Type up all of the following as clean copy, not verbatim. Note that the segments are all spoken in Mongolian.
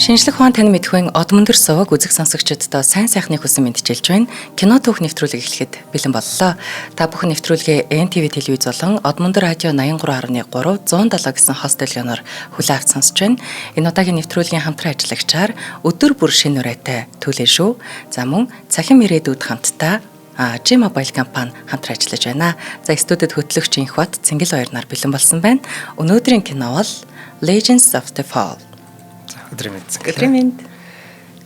Шинжлэх ухаан тань мэдхүйн од мөндөр суваг үзэг сонсогчдод сайн сайхны хүсэн мэдчилж байна. Кино түүх нэвтрүүлэг эхлэхэд бэлэн боллоо. Та бүхэн нэвтрүүлгээ NTV телевиз болон од мөндөр радио 83.3 170 гэсэн хост төлгөөнөөр хүлээн авч сонсож байна. Энэ удаагийн нэвтрүүлгийн хамтран ажиллагчаар өдөр бүр шинэ урайтай төлөө шүү. За мөн цахим ирээдүйд хамтдаа G-Mobile компани хамтран ажиллаж байна. За студид хөтлөгч Инх Бат Цэнгэл баяр нар бэлэн болсон байна. Өнөөдрийн кино бол Legends of the Fall. Өдрийн.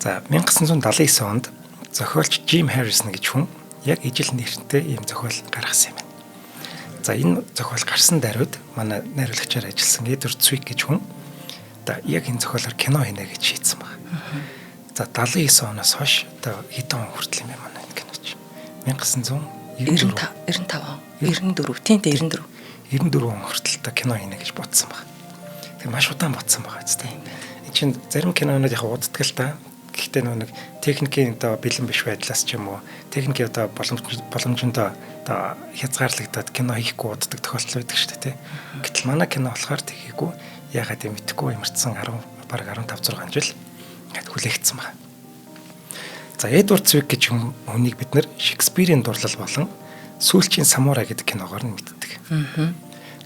За 1979 онд зохиолч Jim Harrison гэж хүн яг ижил нэртэй ийм зохиол гаргасан юм байна. За энэ зохиол гарсан даруйд манай найруулагчаар ажилласан Edward Zwick гэж хүн яг энэ зохиолоор кино хийнэ гэж шийдсэн байна. За 79 оноос хойш хэдэн он хүртэл юм байна энэ киноч. 1995 94 он хүртэл кино хийнэ гэж бодсон байна. Тэг маш удаан бодсон байгаа ч тийм. Чин зарим кинонууд яг уддаг л та. Гэхдээ нэг техникийн бэлэн биш байдлаас ч юм уу техникийн боломжтой хязгаарлагдаад кино хийхгүй уддаг тохиолдол байдаг шүү дээ. Гэтэл манай кино болохоор тгийггүй ягаад юм мэдэхгүй ямарчсан 15 жил ингээд хүлээгдсэн байна. За Эдвард Цвик гэж хүнийг бид нэр Шекспирийн дурлал болон Сүүлчийн самурай гэдэг киногоор нь мэддэг.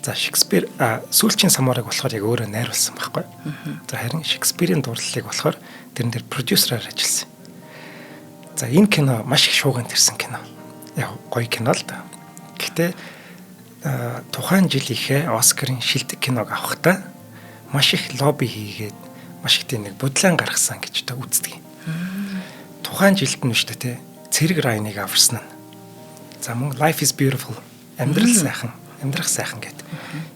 За Шекспир сүүлчийн самурайг болохоор яг өөрөө найруулсан байхгүй. За харин Шекспирийн дурлалыг болохоор тэрэн дээр продюсераар ажилласан. За энэ кино маш их шуугинд ирсэн кино. Яг гоё кино л да. Гэхдээ тухайн жилийнхээ Оскарын шилдэг киног авахдаа маш их лобби хийгээд маш их нэг бодлон гаргасан гэж үздэг. Тухайн жилд нь шүү дээ цэрэг райныг аварсан нь. За мөн Life is Beautiful амьдрах сайхан гэдэг.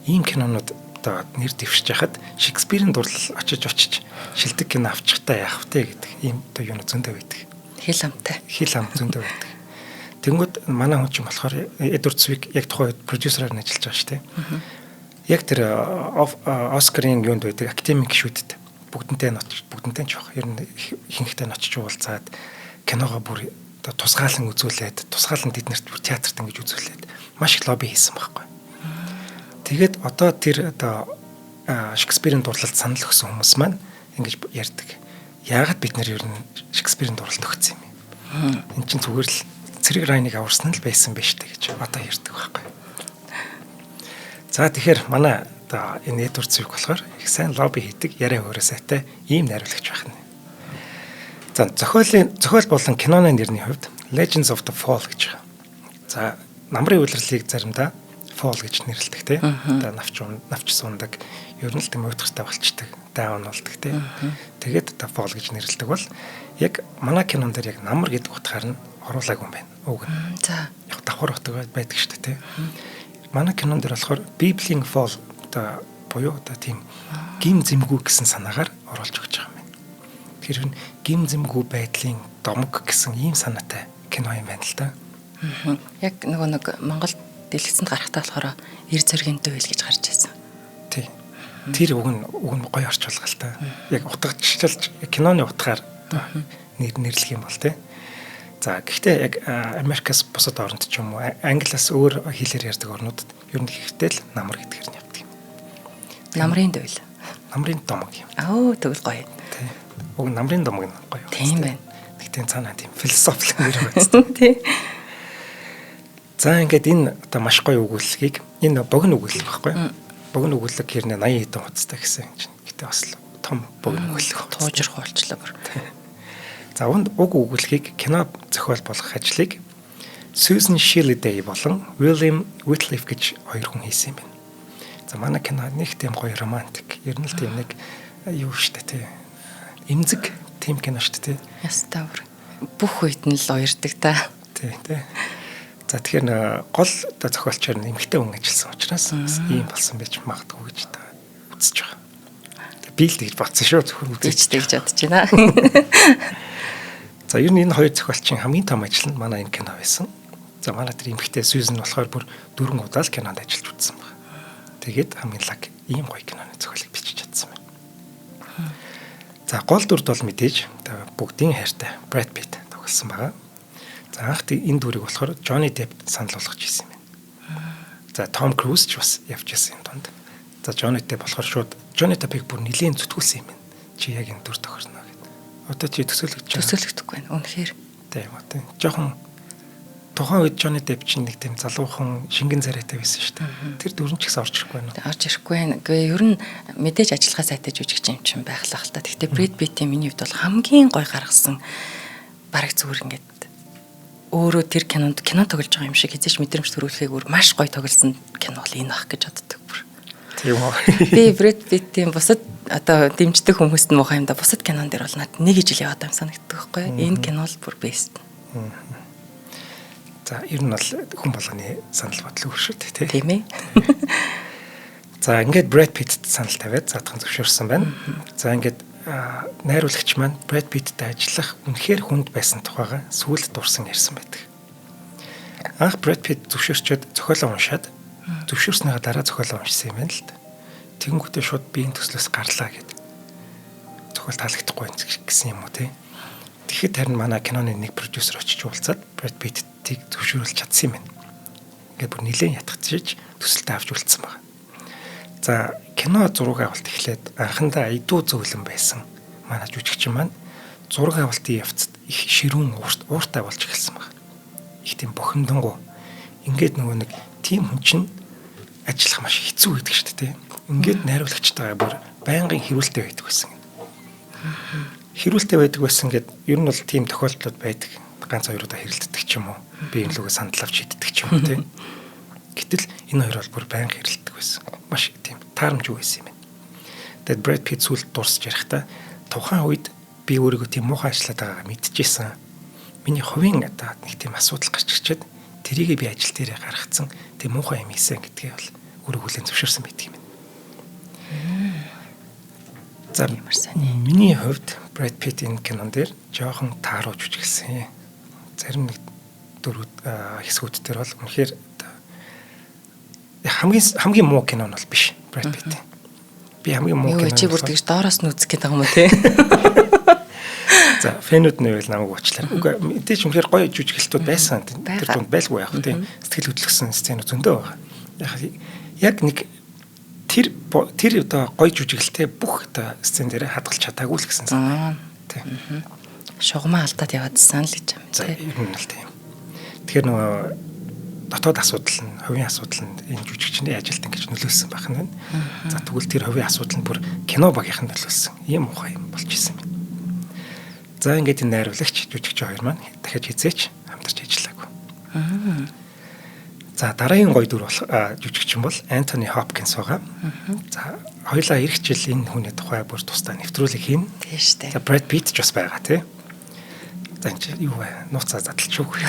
Ийм кинонууд нэр дэвшиж яхад Шекспирийн дурлал очиж шилдэг кино авчихтаа яах вэ гэдэг ийм юу зөндөө байдаг. Хил ам зөндөө байдаг. Тэнгүүд манай хүн чинь болохоор Эдвард Цвик яг тухайн үед продюсераар ажиллаж байгаа шүү дээ. Яг тэр Оскарын юунд байдаг академик гишүүдэд бүгднтэй жоох ер нь ихэнхдээ очиж уулзаад киногоо бүр тусгаалan үзүүлээд тэднэрт бүр театрт ингэж үзүүлээд маш их лобби хийсэн байхгүй. Тэгээд одоо тэр Шекспирийн дурлалд санал өгсөн хүмүүс маань ингэж ярьдаг. Яагаад бид нэр ер нь Шекспирийн дурлалд өгсөн юм бэ? Энд чинь зүгээр л цэрэг райныг аварсан л байсан байж тээ гэж одоо ярьдаг байхгүй. За тэгэхээр манай энэ Эдвард Цвик болохоор их сайн лобби хийдэг, яриа хөөрэ сайтай ийм найруулагч байна. За зохиол болон киноны нэрний хувьд Legends of the Fall гэж байгаа. За намрын үйлрэлийг заримдаа Fall гэж нэрлэдэг те. Навч сундаг, ер нь л тийм уйтгартай болчдөг, даун болдог те. Тэгээд Fall гэж нэрлэдэг бол яг манай кинон дээр яг намар гэдэг утгаар нь оруулаагүй юм байна. Уг нь. За яг давхар утга байдаг шүү дээ те. Манай кинон дээр болохоор Bibлийн Fall буюу тийм гим зэмгүй гэсэн санаагаар оруулж өгч байгаа юм байна. Тэгэхээр гим зэмгүй байдлын домог гэсэн ийм санаатай кино юм байна л да. Яг нэг Монгол дэлгэцэнд гарахтаа болохоор эр зөргийн дүүл гэж гарч ирсэн. Тий. Тэр үг нь гоё орч болгоо л та. Яг утгачилж киноны утгаар нэрлэх юм бол тий. За гэхдээ яг Америкаас бусад орнд ч юм уу англиас өөр хэлээр ярьдаг орнуудад ер нь ихтэй л намар гэдгээр нь явдаг юм. Намрын дүүл. Намрын домог юм. Тэгвэл гоё. Тий. Уг намрын домог нь гоё. Тийм байна. Тэгтээ цаанаа тийм философик нэр байна. Тий. За ингээд энэ одоо маш гоё өгүүлэлгийг энэ богино өгүүлэл байхгүй. Богино өгүүлэг хэрнээ 80 хэдэн хуцтай гэсэн юм чинь. Гэтэ бас том богино өгүүлэг. Туужрах болчлоо бүр. За уг өгүүлэлгийг кино зохиол болгох ажлыг Susan Shirley болон William Whitliff гэж хоёр хүн хийсэн юм байна. За манай кино нэг тийм гоё романтик. Ер нь л тийм нэг юу штэ тий. Имзэг тийм кино штэ тий. Ястаа бүр бүх үед нь л уярдаг та. Тий. За тэгэхээр гол зохиолчор нь эмэгтэй хүн ажилласан учраас ийм болсон байж магадгүй гэж үзэж байгаа. Би л тэгж бодсон шүү зөвхөн үзэж бодож байна. За ер нь энэ хоёр зохиолчийн хамгийн том ажил нь манай энэ кино байсан. За манай тэр эмэгтэй Сьюзен болохоор бүр 4 удаа л кинонд ажиллаж үзсэн байна. Тэгээд хамгийн лаг ийм гоё киноны зохиолыг бичиж чадсан байна. За гол дүрд бол мэдээж бүгдийн хайртай Brad Pitt тоглосон байгаа. За анх энэ дүрийг болохоор Johnny Depp санал болгож ирсэн юм байна. За Tom Cruise ч бас явж ирсэн юм донд. За Johnny Depp болохоор шууд Johnny Depp-ыг бүр нэлийн зүтгүүлсэн юм байна. чи яг энэ дүр тохирно гэдэг. Одоо чи төсөөлөгдөхгүй байна. Үнэхээр. Тийм үү. Жохон тухайн үед Johnny Depp чинь нэг тийм залуухан шингэн царайтай байсан шүү дээ. Тэр дүр нь ч гэсэн орж ирэхгүй байна. Орж ирэхгүй байна. Гэхдээ ер нь мэдээж ажиллагаа сайтай жүжигч юм чинь байхлаа л та. Гэхдээ Brad Pitt-ийн миний хувьд бол хамгийн гоё гаргасан бараг зүгээр ингээд өөрөө тэр кино тоглож байгаа юм шиг хэзээ ч мэдрэмж төрүүлэхээгээр маш гоё тоглосон кино бол энэ бах гэж боддог бүр. Тийм үү. Би Brad Pitt-ийн бусад одоо дэмждэг хүмүүст нь муухай юм да. Бусад кинон дээр бол надад нэг ижил яваад юм санагддаг байхгүй. Энэ кино л бүр бест. За ер нь бол хүн болгоны санал бодлого шүү дээ тийм ээ. За ингээд Brad Pitt санал тавиад заадхан зөвшөөрсөн байна. За ингээд найруулагч маань Brad Pitt-тэй ажиллах үнэхээр хүнд байсан тухайга сүүлд дурсан ярьсан байдаг. Анх Brad Pitt зөвшөөрчөөд зохиолоо уншаад зөвшөөрснөөрөө дараа зохиолоо уншсан юм байна л да. Тэгэнгүүтээ шууд биеийн төслөөс гарлаа гэд. Зохиол таалагдахгүй гэсэн юм уу те. Тэгэхэд харин манай киноны нэг продюсер очиж уулзаад Brad Pitt-ийг зөвшөөрүүлж чадсан юм байна. Ингээд бүр нэлээд ятгацж төсөлтөө авч үлдсэн байна. За кино зураг авалт эхлээд анхандаа айдуу зөөлөн байсан манай жүжигч маань зураг авалтын явцад их ширүүн ууртай болж эхэлсэн байна. Их тийм бохимдонгоо ингээд нөгөө нэг тийм хүн чинь ажиллах маш хэцүү байдаг шүү дээ. Ингээд найруулагчтайгаа бүр байнгын хэрүүлтэй байдаг байсан. Хэрүүлтэй байдаг байсан гэд ер нь бол тийм тохиолдлууд байдаг. Ганц хоёроо хэрэлддэг ч юм уу. Би энэ луг сандал авч иддэг ч юм уу тийм. Гэтэл энэ хоёр бол бүр байнга хэрэлддэг байсан. Маш тийм таарамжгүй байсан юм байна. Тэгэд Brad Pitt сүлд дурсаж ярихдаа тухайн үед би өөрийгөө тийм муухай ажиллаад байгаагаа мэдчихсэн. Миний хувийн одоо нэг тийм асуудал гарч ирчээд тэрийг би ажил дээрээ гаргацсан тийм муухай юм хийсэн гэдгээ бол өөрөө хүлээн зөвшөөрсөн байдаг юм байна. За миний хувьд Brad Pitt энэ кинон дээр жоохон тааруулж үжиглсэн. Зарим нэг хэсгүүд дээр бол үнэхээр хамгийн муу кино нь бол биш Brad Pitt. Би хамгийн муу кино. Чи бүр тэгж доороос нь үзэх гээд байгаа юм уу те? За фэнүүд нь байл намайг уучлаарай. Үгүй мэдээж үнэхээр гоё жүжиглэлтүүд байсан. Тэр дунд байлгүй яах вэ? Сэтгэл хөдлөсөн сценүүд зөндөө байгаа. Яг нэг тэр одоо гоё жүжиглэлтэй бүх одоо сцен дээр хадгалж чадаагүй л гэсэн санаа. Тийм. Шугамаа алдаад яваадсан л гэж юм. За ер нь л тийм. Тэгэхээр нөгөө дотоод асуудал нь, хувийн асуудал нь энэ жүжигчний ажилт ингэж нөлөөлсөн байх нь. За тэгвэл тэр хувийн асуудал нь бүр кино багийнхан нөлөөлсөн. Ийм ухаан юм болж исэн юм. За ингээд энэ найруулагч жүжигч хоёр маань дахиад хизээч хамтарч ажиллаагүй. За дараагийн гоё дүр болох жүжигчин бол Anthony Hopkins байгаа. За хоёулаа эх жил энэ хүний тухай бүр тусдаа нэвтрүүлэг хийн. Тийм шүү дээ. За Brad Pitt ч бас байгаа тий. За энэ юу вэ? Нууцаа задлчихгүй.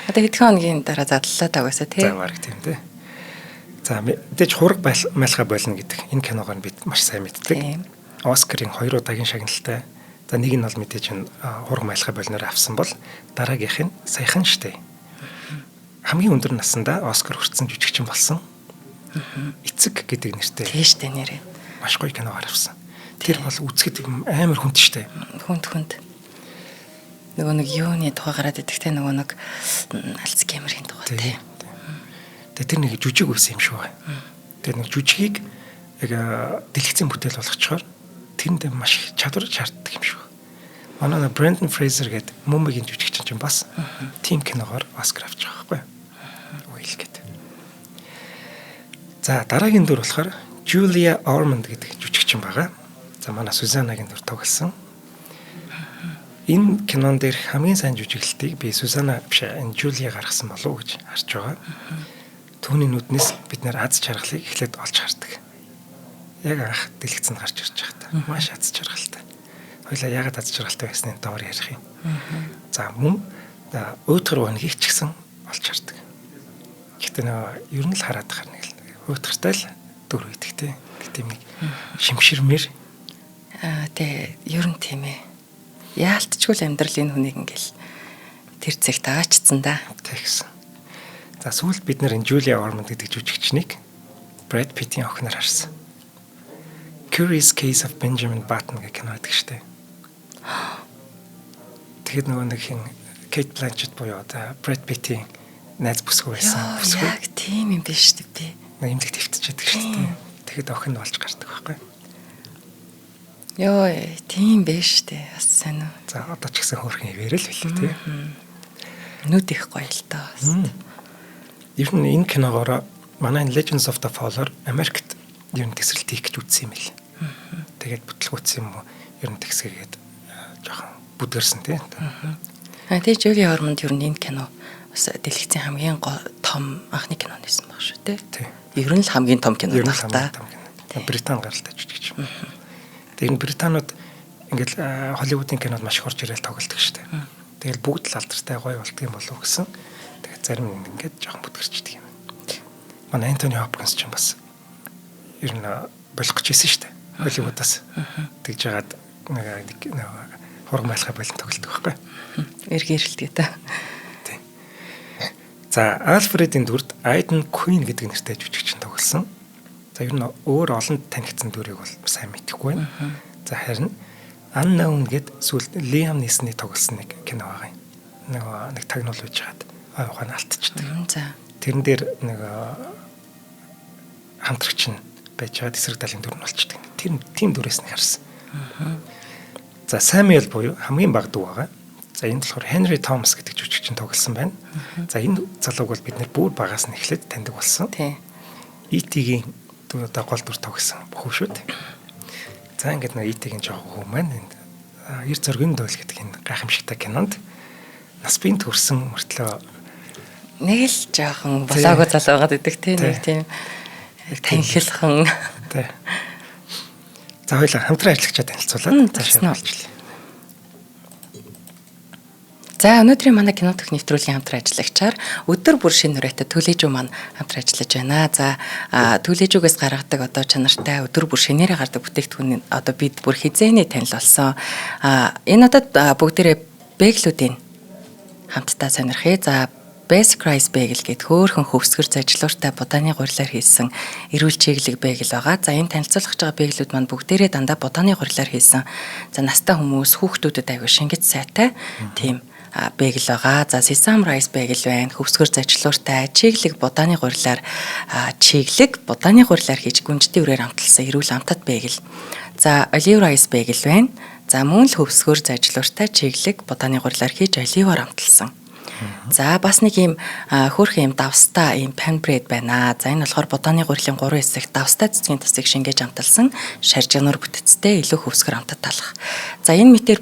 Одоо хэдхэн хоногийн дараа задлалаа тагвасаа тий. За баг тийм тий. За мэдээж хураг майлхаа болно гэдэг энэ киногоор бид маш сайн мэддэг. Оскарын 2 удаагийн шагналтай. За нэг нь бол мэдээж хураг майлхаа болноор авсан бол дараагийнх нь саяхан штэ. Хамгийн өндөр наснда Оскар хүртсэн жүжигчин болсон. Эцэг гэдэг нэртэй. Тийм штэ нэрээ. Маш гоё кино гаргасан. Тэр бол үзэхэд амар хүнд штэ. Хүнд. Нөгөө нэг юуны тухай гараад идэгтэй нөгөө нэг Альцгеймерийн тухай тий. Тэгээ тэр нэг жүжиг байсан юм шиг байна. Тэр нэг жүжигийг яг дэлгэцэн бүтээл болгочоор тэрэнд маш чадвар шаарддаг юм шиг. Манай Brendan Fraser гэдэг Мумбайгийн жүжигчин чинь бас тим киногоор Оскар авч байгаа байхгүй. Уйл гэдэг. За дараагийн дүр болохоор Julia Ormond гэдэг жүжигчин байгаа. За манай Сюзанагийн дүр тоглосон. Энэ кинон дээр хамгийн сайн жүжиглэлтийг би Сюзана биш энэ Julia гаргасан болов уу гэж харж байгаа. Түүний нүднээс бид нэр аз жаргалыг эхлээд олж хардаг. Яг анх дэлгэцэнд гарч ирж байхдаа маш аз жаргалтай. Хоёлаа ягаад аз жаргалтай байсныг доор ярих юм. За мөн уйтгар өнгийг ч гэсэн олж хардаг. Гэхдээ нөө ер нь л хараад байгаа нэг л уйтгартай л дүр үйдэг те. Гэтэ нэг шимширмэр тий ер нь тийм ээ. Яалтчгүй л амьдралын хүнийг ингээл тэр цагт аачсан да. Тэгсэн. За сүүлд бид нэр Julia Ormond гэдэг жүжигчнийг Brad Pitt-ийн охиноор харсан. Curious Case of Benjamin Button гэх кино байдаг штэ. Тэгэхэд нөгөө нэг хин Kate Blanchett буюу одоо Brad Pitt-ийн найз бүсгүй байсан. Яг тийм юм биш үү би. Имлэг твтчихэдэг штэ. Тэгэхэд охин болж гардаг байхгүй. Йоо, тийм биш үү? Бас сайн уу. За одоо ч гэсэн хөөрхөн ивэрэл билээ тий. Нүд их гоё л доо. Ер нь энэ киногоор манай Legends of the Fallen Америкт ер нь тесрэлт хийх гэж үзсэн юм бэл. Тэгээд бүтлгүүцсэн юм уу? Ер нь тэгсгээд жоохон бүдгэрсэн тий. Тэгээ Жоги Хормонд ер нь энэ кино бас дэлгэцийн хамгийн том анхны кино нэсэн баг шүү тий. Ер нь л хамгийн том кино баг та. Британи гаралтай жижиг юм. Тэгээд британууд ингээл Холливуудын кинод маш их орж ирэл тоглолдог шүү дээ. Тэгэл бүгд л алдартай гоё болдго юм болов гэсэн. Тэгээд зарим нь ингээд жоохон бүдгэрчдэг юм. Манай Антони Хопкинс ч бас ер нь болох гэж байсан шүү дээ. Холливуудаас тэгж жагаад нэг хурмайлахаа болон тоглолдог байхгүй. Эргээрэлтэй та. Тийм. За Альфредийн дүрд Айден Куин гэдэг нэртэй жүжигчин тоглосон. За ер нь өөр олон танигдсан дүрийг бол сайн мэдэхгүй байна. За харин Unknown гэдэг сүүлд Liam Neeson-ы тоглосон нэг кино байгаа юм. Нэг тагнуул үйж хаад ухаан алдчихдаг. За. Тэрэн дээр нэг хамтрагч нь байж байгаа эсрэг талын дүр нь болчдөг. Тэр тийм дүрээс нь харсан. За Samuel буюу хамгийн баг дүү байгаа. За энэ болохоор Henry Thomas гэдэг жүжигчин тоглосон байна. За энэ залууг бол бид нэр бүр багаас нь эхлээд таньдаг болсон. Тий. E.T.-гийн одоо гол дүр тоглосон бүх шүү дээ. За ингээд нэг E.T.гийн жоохон хүмүүс маань Эр зөргөн дөөл гэдэг энэ гайхамшигтай кинонд нас бие төрсэн мөртлөө нэг л жоохон болоогүй залуу байгаад идэг тий, нэг тийм танхилхан. Тий. За хоёулаа хамтран ажиллагчаа танилцуулаад цаашаа болчихлоо. За өнөөдрийн манай кино төх нэвтрүүлгийн хамтран ажиллагчаар өдөр бүр шинэ хүрээтэй Төлөөжүү маань хамтран ажиллаж байна. За Төлөөжүүгээс гаргадаг одоо чанартай өдөр бүр шинээрээ гардаг бүтээгдэхүүн одоо бид бүр хизээний танил болсон. Энэ удаад бүгдээрээ бэглүүдийн хамтдаа сонирхъя. За Basic Rice Bagel гэдэг хөөхөн хөвсгөр зажлууртай будааны гурилаар хийсэн эрүүл чиглэг bagel байгаа. За энэ танилцуулах байгаа бэглүүд маань бүгдээрээ дандаа будааны гурилаар хийсэн. За настай хүмүүс, хүүхдүүдэд аягүй шингэж сайтай тийм bagel байгаа. За Sesame Rice Bagel байна. Хөвсгөр зажлууртай чиглэг будааны гурилаар чиглэг будааны гурилаар хийж гүнжтэй үрээр амталсан эрүүл амтад bagel. За Olive Rice Bagel байна. За мөн л хөвсгөр зажлууртай чиглэг будааны гурилаар хийж оливоор амталсан. За бас нэг юм хөөрхөн юм давстай юм pan bread байна. За энэ болохоор будааны гурилын 3 хэсэг давстай цэцгийн тасыг шингээж амталсан шаржигнуур бүтэцтэй илүү хөвсгөр амтад талах. За энэ мэтэр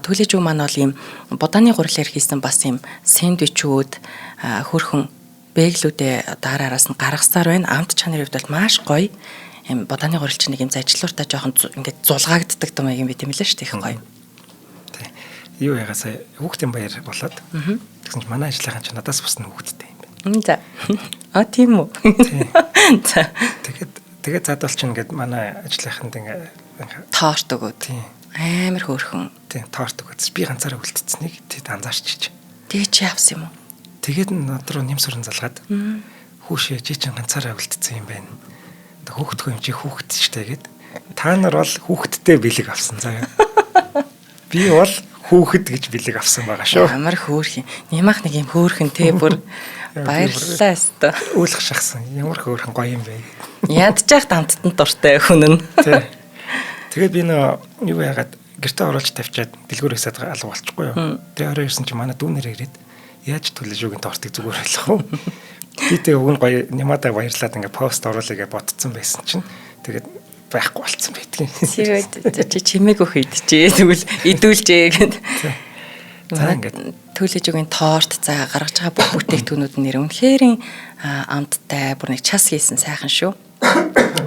Төлөөжүү маань бол юм будааны гурилаар хийсэн бас юм сэндвичүүд хөөрхөн бэглүүдээ дараараас нь гаргасаар байна. Амт чанарын хувьд бол маш гоё. Юм будааны гурилч нэг юм зажлууртай жоохон ингээд зулгаагддаг юм юм бид юм лээ шүү дээ их гоё. Юу ягаасаа хүүхдийн баяр болоод тэгсэн чинь манай ажлынхан ч надаас бусна хүүхдтэй юм байна. За. Тийм үү. За. Тэгээд задвал чинь ингээд манай ажлынханд ингээд торт өгөөд. Тийм. Амар хөөрхөн. Тийм, торт өгөөд. Би ганцаараа үлдчихсэнийг тэд анзаарчиж. Тэгээ чи авсан юм уу? Тэгээд над руу нэмсүрэн залгаад хүүшээ чи чинь ганцаараа үлдсэн юм байна. Хүүхдгүй юм чи хүүхэд ч тэгээд та нар бол хүүхэдтэй бэлэг авсан заяа. Би бол хүүхэд гэж бэлэг авсан байгаа шүү. Ямар хөөрхөн. Нямах нэг юм хөөрхөн те бүр баярлалаа өстө. Өөлөх шахсан. Ямар хөөрхөн гоё юм бэ. Ядчих дамттанд дуртай хүн нь. Тэгээд би нөө юу яагаад гэртээ оруулж тавьчаад дэлгүүр хэсэд алга болчихгүй юу. Тэгээд орой ирсэн чи манай дүүнэр ирээд яаж Төлөөжүүгийн тортыг зүгээр ойлгох уу. Би тэг өгн гоё нямаадаа баярлаад ингээ пост оруулъя гэж ботцсон байсан чинь тэгээд байхгүй болцсон байдгийн. Чи чимээг өх идчихээ тэгвэл идүүлжээ гэд. За ингээд Төлөөжүүгийн торт за гаргаж байгаа бүх бүтээгдэхүүнүүд нэр үнэхээр амттай бүр нэг час хийсэн сайхан шүү.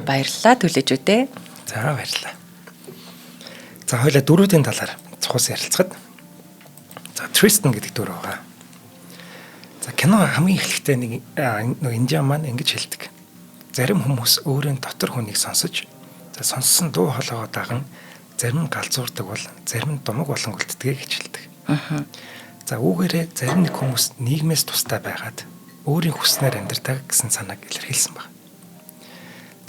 Баярлалаа Төлөөжүүдээ. За баярлалаа. За хоёлаа дөрүүдийн талаар цухас ярилцгаад. За Tristan гэдэг дүр байгаа. За кино хамгийн эхлэхдээ нэг Индиан маань ингэж хэлдэг. Зарим хүмүүс өөрийн дотор хүнийг сонсож сонссон дуу хоолойгоо даган зарим нь галзуурдаг бол зарим нь думаг болон үлддэг гэж хэлдэг. За үүгээрээ зарим нэг хүмүүс нийгмээс тустай байгаад өөрийн хүснээр амьдардаг гэсэн санааг илэрхийлсэн байна.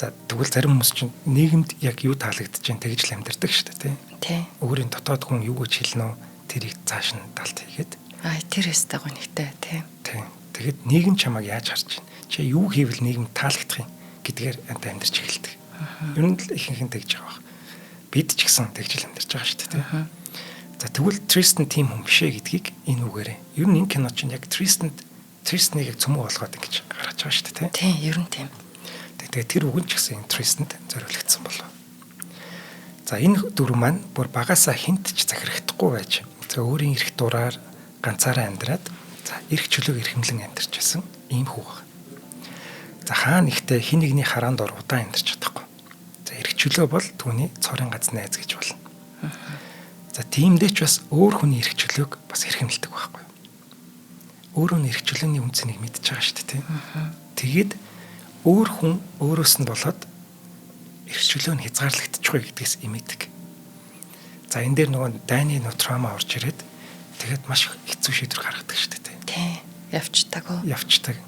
За тэгвэл зарим хүмүүс чинь нийгэмд яг юу таалагдж байна тэгж л амьдардаг шүү дээ тий. Өөрийн дотоод хүн юу гэж хэлнэ тэрийг цааш нь талт хийгээд тэр өстэй гонхтой тий. Тэгээд нийгэм чамайг яаж харж байна? Чи юу хийвэл нийгэм таалагдах юм гэдгээр амьдарч эхэлдэг. Ер нь л ихэнх нь тэгж байгаа баг. бид ч гэсэн тэгжил амьдарч байгаа шүү дээ. За тэгвэл Тристэн тийм хүн биш ээ гэдгийг энэ үгээрээ. Ер нь энэ кино чинь яг Тристнийг яг цөмөө болгоод ингэж гаргаж байгаа шүү дээ. Тийм, ер нь тийм. Тэгээд тэр үг нь ч гэсэн энэ Тристэнд зориулагдсан болов. За энэ дүр маань бүр багасаа хинт ч захирагдахгүй байж за өөрийн эрх дураар ганцаараа амьдраад за эрх чөлөөг эрхэмлэн амьдарч байсан ийм хүү баг. За хаана ихтэй хин нэгний хараанд ор удаан амьдарч чадахгүй. За эрх чөлөө бол түүний цорын гац найз гэж болно. За тиймдээ ч бас өөр хүний эрх чөлөөг бас эрхэмлдэг байхгүй. Өөрөө нь эрх чөлөөний үнцнийг мэдж байгаа шүү дээ. Тэгээд өөр хүн өөрөөс нь болоод эрх чөлөө нь хязгаарлагдчихгүй гэдгээс эмээдэг. За энэ дээр нөгөө дайны траума орж ирээд тэгээд маш хэцүү шийдвэр гаргадаг шүү дээ. Тийм. Явцдаг.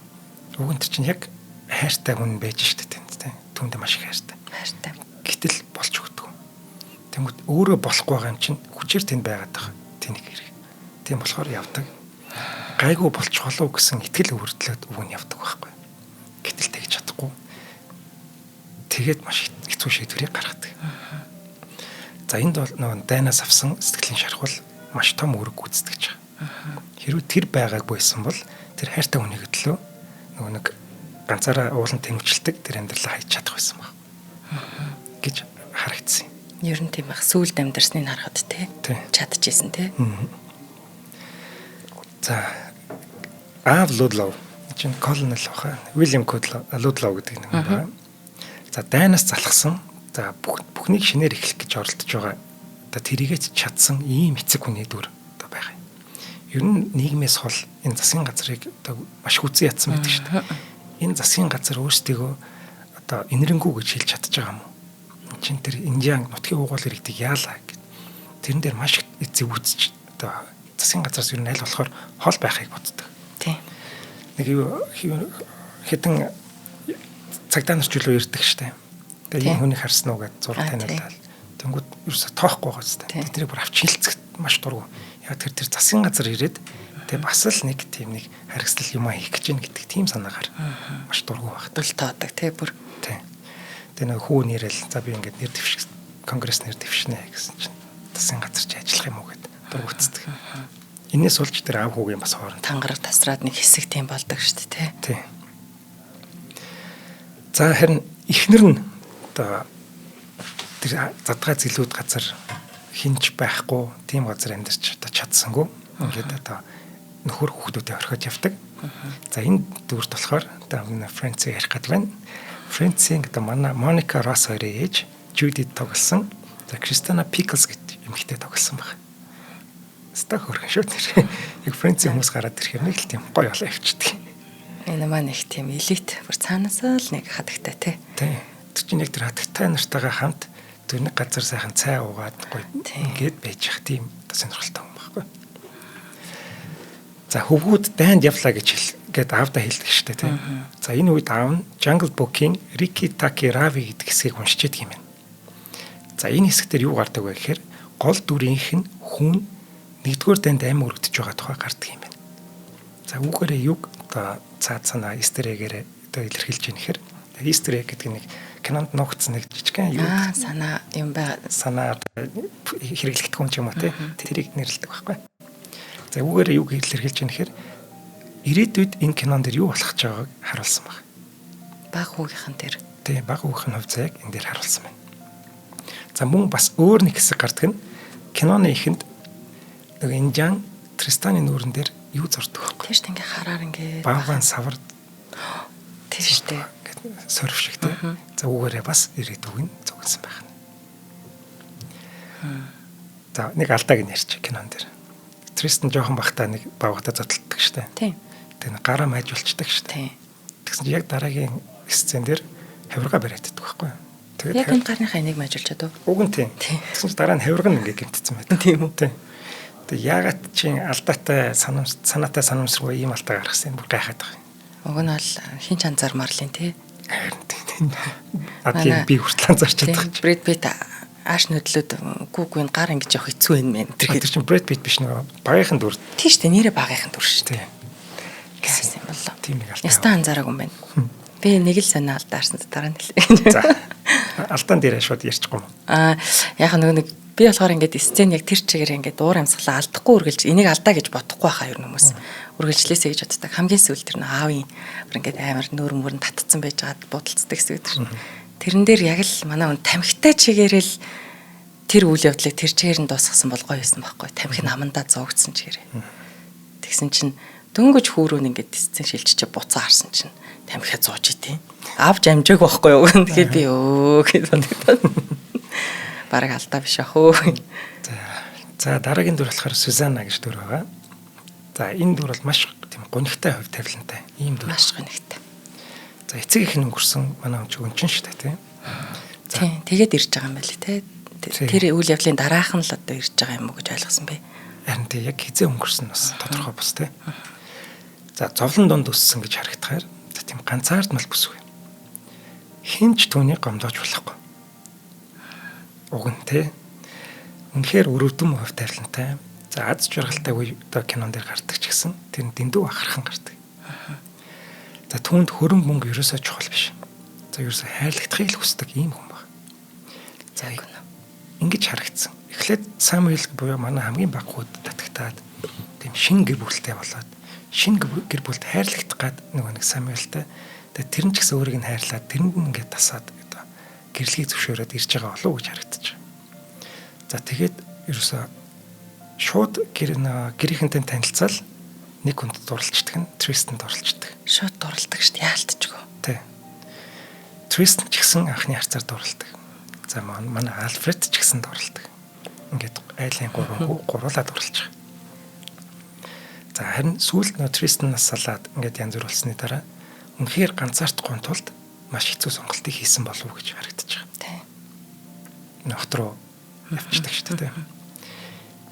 Уг нь чинь яг хайртай хүн байж шүү дээ. Түүндээ маш их хайртай. Гэтэл болж өгдөг. Тэнгүүд өөрөө болохгүй байгаа юм чинь хүчээр тэнд байгаад байгаа. Тэнийг хэрэг. Тийм болохоор явдаг. Гайгүй болчих болов гэсэн итгэл өвөрдлөөд үг нь явдаг байхгүй. Гэтэл тэгж чадахгүй. Тэгээд маш хэцүү шийдвэрийг гаргадаг. За энд бол нөгөө дайнаас авсан сэтгэлийн шархвал маш том үүрэг гүйцэтгэж байгаа. Хэрвээ тэр байгаагүйсэн бол тэр хайртай хүний хөдлөө нөгөө нэг ганцаараа уулан тэмүүлдэг тэр амьдралаа хайж чадах байсан баг. Гэж харагдсан. Ер нь тийм баг сүүлд амьдарсныг харахад тий чадчихсэн тий. За Аав Лудлоу чинь колонел баха. Уильям Лудлоу гэдэг нэг байна. За дайнаас залхсан за бүхнийг шинээр эхлэх гэж оролдож байгаа. Одоо тэрийгэч чадсан ийм эцэг хүний дүр одоо байгаа. Ер нь нийгмээс хол энэ засгийн газрыг одоо маш хүзэн ятсан байдаг шүү дээ. Энэ засгийн газар өөрсдийгөө одоо инэрэнгүү гэж хэлж чадчих байгаа юм уу? Чин тэр Индиан нутгийн уугуул иргэдэг яалаа гэд. Тэрэн дээр маш эцэг үүсч одоо засгийн газраас ер нь аль болохоор хол байхыг боддог. Тийм. Нэг хэдэн цагдаа нарч үлөө ирдэг штэ. Тэгээ энэ хүнийг харсан уу гэж зураг таниулаад. Тэнгүүд ерөөсө тоохгүй байгаа зү. Тэрийг бүр авч хилцэхэд маш дургу. Яг тэр засгийн газар ирээд тэгээ бас л нэг тийм нэг харгислал юм хийх гэж байна гэдэг тийм санаагаар маш дургу багт. Л тоодаг тий бүр. Тий. Тэгээ нэг хүү нэрэл за би ингээд нэр дэвших конгресс нэр дэвшнэ гэсэн чинь засгийн газар чи ажиллах юм уу гэд дургуцдаг. Энээс болж тэр аав хүүгийн бас хооронд тангараг тасраад нэг хэсэг тийм болдог шүү дээ тий. За харин эхнэр нь одоо тэр задгай зэлүүд газар хинж байхгүй тийм газар амьдарч одоо чадсангүй ингээд одоо нөхөр хүүхдүүдэд орхиод явдаг. За энэ дүрт болохоор одоо Францыг ярих гэдэг байна. Францын одоо манай Моника Росс хоёрын ээж Жюдит тоглосон. За Кристина Пиклс гэдэг эмэгтэй тоглосон баг. Стаг хөрхөн шүү тэр. Яг Францын хүмүүс гараад ирэхээр нэг л тийм гоё олоо явчихдаг. Энэ маань их тийм элит бүр цаанаас л нэг хатагтай тий. Тий. Тэр чинь яг тэр хатагтай нартайгаа хамт тэр нэг газар сайхан цай уугаад гоё ингээд байж ах тийм сонирхолтой юм баггүй. За хөвгүүд дайнд явлаа гээд аавда хэлдэг штэ тий. За энэ үед аав нь Jungle Book-ийн Riki Taki Ravi гэдэг хэсгийг уншиж байдаг юм байна. За энэ хэсэг дээр юу гардаг вэ гэхээр гол дүрийнх нь хүн нэгдүгээр дайнд амин өргөдөж байгаа тухай гардаг юм байна. За үүгээрээ юг одоо цаад санаа эстерэгээрээ одоо илэрхийлж ийм нэхэр эстерэг гэдэг нэг кинонд ногцсон нэг жижигхэн юу санаа юм бай санаа хэрэглэгдэх юм ч юм уу тий тэрийг нэрлэдэг байхгүй. За үүгээрээ юг илэрхийлж ийм нэхэр ирээдүйд энэ кинон дэр юу болох ч байгааг харуулсан баг. Баг хүүгийнхэн дээр тий баг хүүгийн хувьцааг энэ дээр харуулсан байна. За мөн бас өөр нэг хэсэг гардаг нь киноны эхэнд нэг Индиан Тристаны нүүрэн дээр юу зурдаг вэ? Тийш ингээ хараар ингээ багаан савар тийш дээ. Сорв шиг тий. За үүгээрээ бас ирээдүг нь зугсан байх нь. За нэг алдааг нь ярьчих кинон дээр. Тристан жоохон бахта нэг багтаа зодтолдог штэ. Тийм. Тэгээ гараа майжуулцдаг штэ. Тийм. Тэгсэн чинь яг дараагийн сцен дээр хавирга бариад иддэг байхгүй юу? Тэгээд яг энэ гарныхаа энийг майжуулж чадав. Уг нь тийм. Тэгсэн чинь дараа нь хавирга нь ингээ гэмтсэн байдаг. Тийм үү? Тийм. Тэг яагаад чи алдаатай санаатай санамсргүй ийм алдаа гаргасан юм бүр гайхаад байгаа юм. Уг нь бол хин ч анзаар марлын тий. Адгийн би хүртэл анзаарч чадах. Брэд Питт ааш нөдлөд гүүгүй гар ингэж явах хэцүү юм байна. Тэр чинь Брэд Питт биш нэг багийнхан дүр. Тийш дээ нэрээ багийнхан дүр шүү дээ. Гэсэн юм болоо. Тийм нэг алдаа. Ястаа анзаараагүй юм байна. Би нэг л сонио алдаарсан дараа нь хэлээ. За. Алдаан дээр шууд ярьчихгүй юм. Яг нэг би болохоор ингээд сцен яг тэр чигээр ингээд уур амьсгалаа алдахгүй үргэлж энийг алдаа гэж бодохгүй байхаа ер нь хүмүүс үргэлжлээсэй гэж боддог. Хамгийн сүүл тэр нэг аавын ингээд амар нүүр мөрөнд татцсан байж гад бодолцдог хэсэг тэр. Тэрэн дээр яг л манай хүн тамхитай чигээрэл тэр үйл явдлыг тэр чигээр нь дуусгасан бол гоё байсан байхгүй. Тамхи нь амандаа зоогдсон чигээрээ. Тэгсэн чинь дөнгөж хүүрүүн ингээд сцен шилжиж буцаа харсан чинь тамхиа зууж идэв. Авч амжааг байхгүй юу. Тэгэхээр би гэж боддог. Бараг алдаа биш ах өө. За дараагийн дүр болохоор Сюзанна гэж дүр байгаа. За энэ дүр бол маш тийм гонигтай хувь тавилантай. Ийм дүр. Маш гонигтай. За эцэг их нь өнгөрсөн манай хүн ч өнчин шүү дээ тийм. Тийм тэгээд ирж байгаа юм байли те. Тэр үйл явдлын дараах нь л одоо ирж байгаа юм уу гэж ойлгосон бэ. Харин тийм яг хизээ өнгөрсөн бас тодорхой бус тийм. За зовлон донд өссөн гэж харагдахаар тийм ганцаардмал бүсгүй. Хинч түүнийг гомдоож болохгүй. Уг нь те үнэхээр өрөвдөн хувь тавилантай. За аз жаргалтай үе одоо кинон дээр гардаг ч гэсэн тэр дэндүү бахархан гардаг. За түүнд хөрөнгө мөнгө ерөөсөө чухал биш. За ерөөсөө хайрлагдахыг л хүсдэг ийм хүн баг. За ингэж харагдсан. Эхлээд Самуэль буюу манай хамгийн бага хүүд татагтаад тийм шин гэр бүлтэй болоод шин гэр бүлд хайрлагдах гад нэг Самуэльтай тэр нь ч гэсэн өөрийг нь хайрлаад тэрэнд нь ингээд тасаад гэрлэгийг зөвшөөрөөд ирж байгаа болов уу гэж харагдаж байна. За тэгээд ерөөсөө шууд гэрийнхэнтэй танилцаал нэг хүнд дурлцдаг нь Тристанд дурлцдаг. Шууд дурлдаг шүү дээ яалтчгүй. Тий. Тристан ч гэсэн анхны харцаар дурлдаг. За манай Альфред ч гэсэн дурлдаг. Ингээд айлын гуруулаа дурлж байгаа. За харин сүүлд Тристанаас салаад ингээд янз бүр болсны дараа үнэхээр ганцаардахгүй тулд маш хэцүү сонголтыг хийсэн болов уу гэж харагдаж байгаа. Тий. Нохт руу явчихдаг шүү дээ.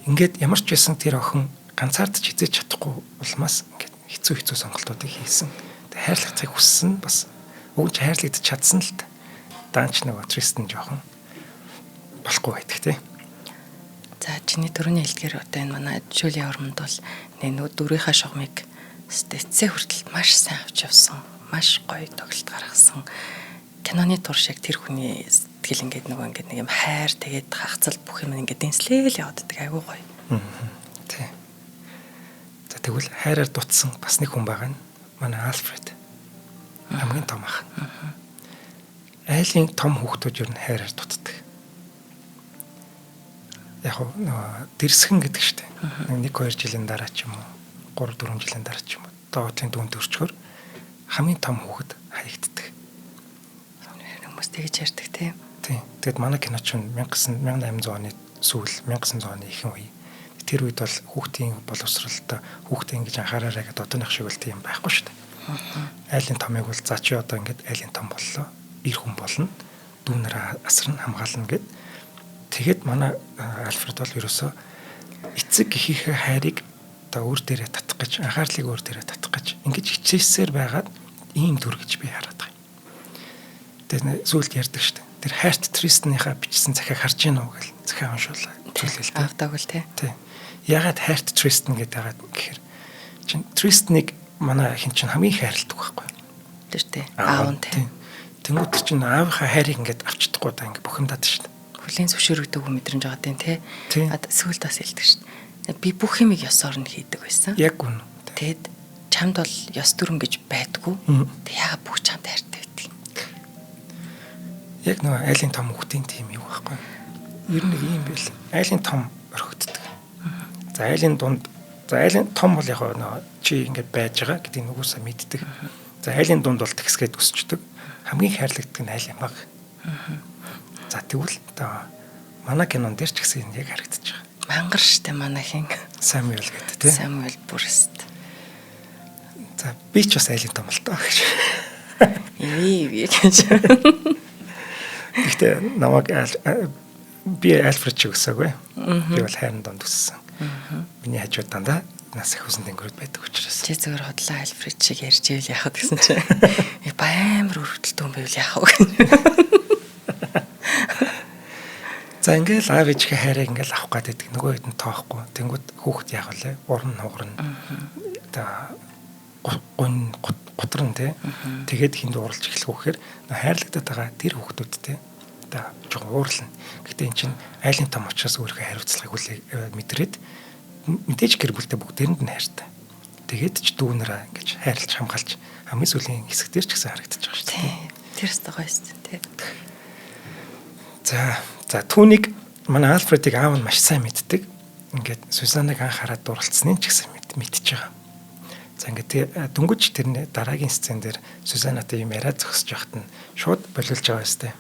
Ингээд ямар ч байсан тэр охин ганцаардж хизээж чадахгүй улмаас ингээд хэцүү сонголтуудыг хийсэн. Тэг хайрлахыг хүссэн бас өгч хайрлагдаж чадсан л та. Даанч нөгөө Тристан жоохон болохгүй байдаг тий. За чиний дөрөвний хэлдгээр одоо энэ манай Жюли Ормонд бол нэг дөрвийнхаа шугамыг стэцээ хүртэл маш сайн авч явсан. Маш гоё тоглолт гаргасан. Киноны туршиг тэр хүний сэтгэл ингээд нэг юм хайр тэгээд хагцал бүх юм ингээд дэнслээл явагддаг айгуу гоё. Тий. За тэгвэл хайраар дутсан бас нэг хүн байгаа нь манай Альфред. Хамгийн том ах. Айлын том хүүхдүүд ер нь хайраар дутдаг. Яг нөө дэрсгэн гэдэг штеп. 1-2 жилийн дараа ч юм уу 3-4 жилийн дараа ч юм уу доотлын дүнд өрчгөр хамгийн том хүүхэд хаягддаг. Хүмүүс тэгж ярьдаг тийм. Тийм. Тэгэд манай кино ч 1800 оны сүүл 1900 оны ихэнх үе. Тэр үед бол хүүхдийн боловсролтой хүүхдээ ингэж анхаараарай гэдэг одооных шиг бол тийм байхгүй шүү дээ. Айлын томыг бол за чи одоо ингэж айлын том боллоо. Ир хүн болно. Дүүнэрээ асарна хамгаална гэд. Тэгэд манай Альфред бол ерөөсөө эцэг эхийнхээ хайрыг одоо өөр дээрээ татах гэж анхаарлыг өөр дээрээ татах гэж ингэж хичээсээр байгаад ийм дүр гэж би хараад байгаа. Тэгээд сүүлд ярьдаг шүү дээ. Тэр хайрт Тристаныхаа бичсэн захиаг харж гинөө гэл захиа уншуулаа. Зүйлэлтэй. Авдаг л тий. Ягаад хайрт Тристан гэдэг хагаад гэхээр чин Тристаныг манай хин чин хамгийн хайрладаг байхгүй. Тэр тий. Аав нь тий. Тэнгүүд чин аавынхаа хайрыг ингээд авчдаггүй даа ингээд бухимдаад шүү дээ. Хүлийн зөвшөөрөгдөв хүн мэдрэмж байгаа тийм тий. Сүүлд бас хэлдэг шүү дээ. Би бүх юмыг ёсоор нь хийдэг байсан. Яг үнэ. Тэгэд чамд бол ёс дүрм гэж байдгүй. Тэг яагаад бүх чамд хайртай байдаг. Яг нөгөө айлын том хүүхдийн тийм юу байхгүй. Ер нь ийм байл. Айлын том орхигддаг. За айлын дунд за айлын том бол яг нөгөө чи ингээд байж байгаа гэдгийг нөгөөсөө мэддэг. За айлын дунд бол тэгсгээд өсчдөг. Хамгийн хайрлагдаг нь айл юм баг. За тэгвэл одоо манай кинон дээр ч гэсэн яг харагдаж байгаа. Мангар штэ манайхын Самуэль гэдэг тийм. Самуэль бүрст. За би ч бас айлын том л тоо гэж. Гэж. Гэхдээ намайг би Альфред ч өсөөгүй. Би бол хайрын донд өссөн. Миний хажууд дандаа нас их хүсэн тэнгэрүүд байдаг учраас. Чи зөвөр хотлоо Альфред шиг ярьж ивэл яах вэ гэсэн чинь баамар өргөдөлтөө юм байвал яах вэ. За ингээл аав ээжийнхээ хайрыг ингээл авах гэдэг нөгөө хэд нь тоохгүй. Тэнгүүд хүүхэд яах вэ? Уран нугарна. Готрон тий. Тэгээд хинд уралж эхлэх вэхээр хайрлагдаад байгаа тэр хүүхдүүд тий. та жоохон уурлна. Гэтэ эн чинь айлын том учраас өөрийнхөө хариуцлагыг мэдрээд мэдээж гэр бүлтэй бүгдээрэнд нь хайртай. Тэгээд ч дүүнэрээ ингэж хайрлаж хамгаалж хамгийн сүүлийн хэсэг дээр ч гэсэн харагдаж байгаа шүү дээ. Тэр стогой шүү дээ. За түүнийг манай Альфредыг аав нь маш сайн мэддэг. Ингээд Сюзанныг анхаарад дурлцсныг ч гэсэн мэдчихэж байгаа. За ингээд дөнгөж тэрний дараагийн сцен дээр Сюзаннатай юм яриа зогсож байхад нь шууд болиулж байгаа юм шүү дээ.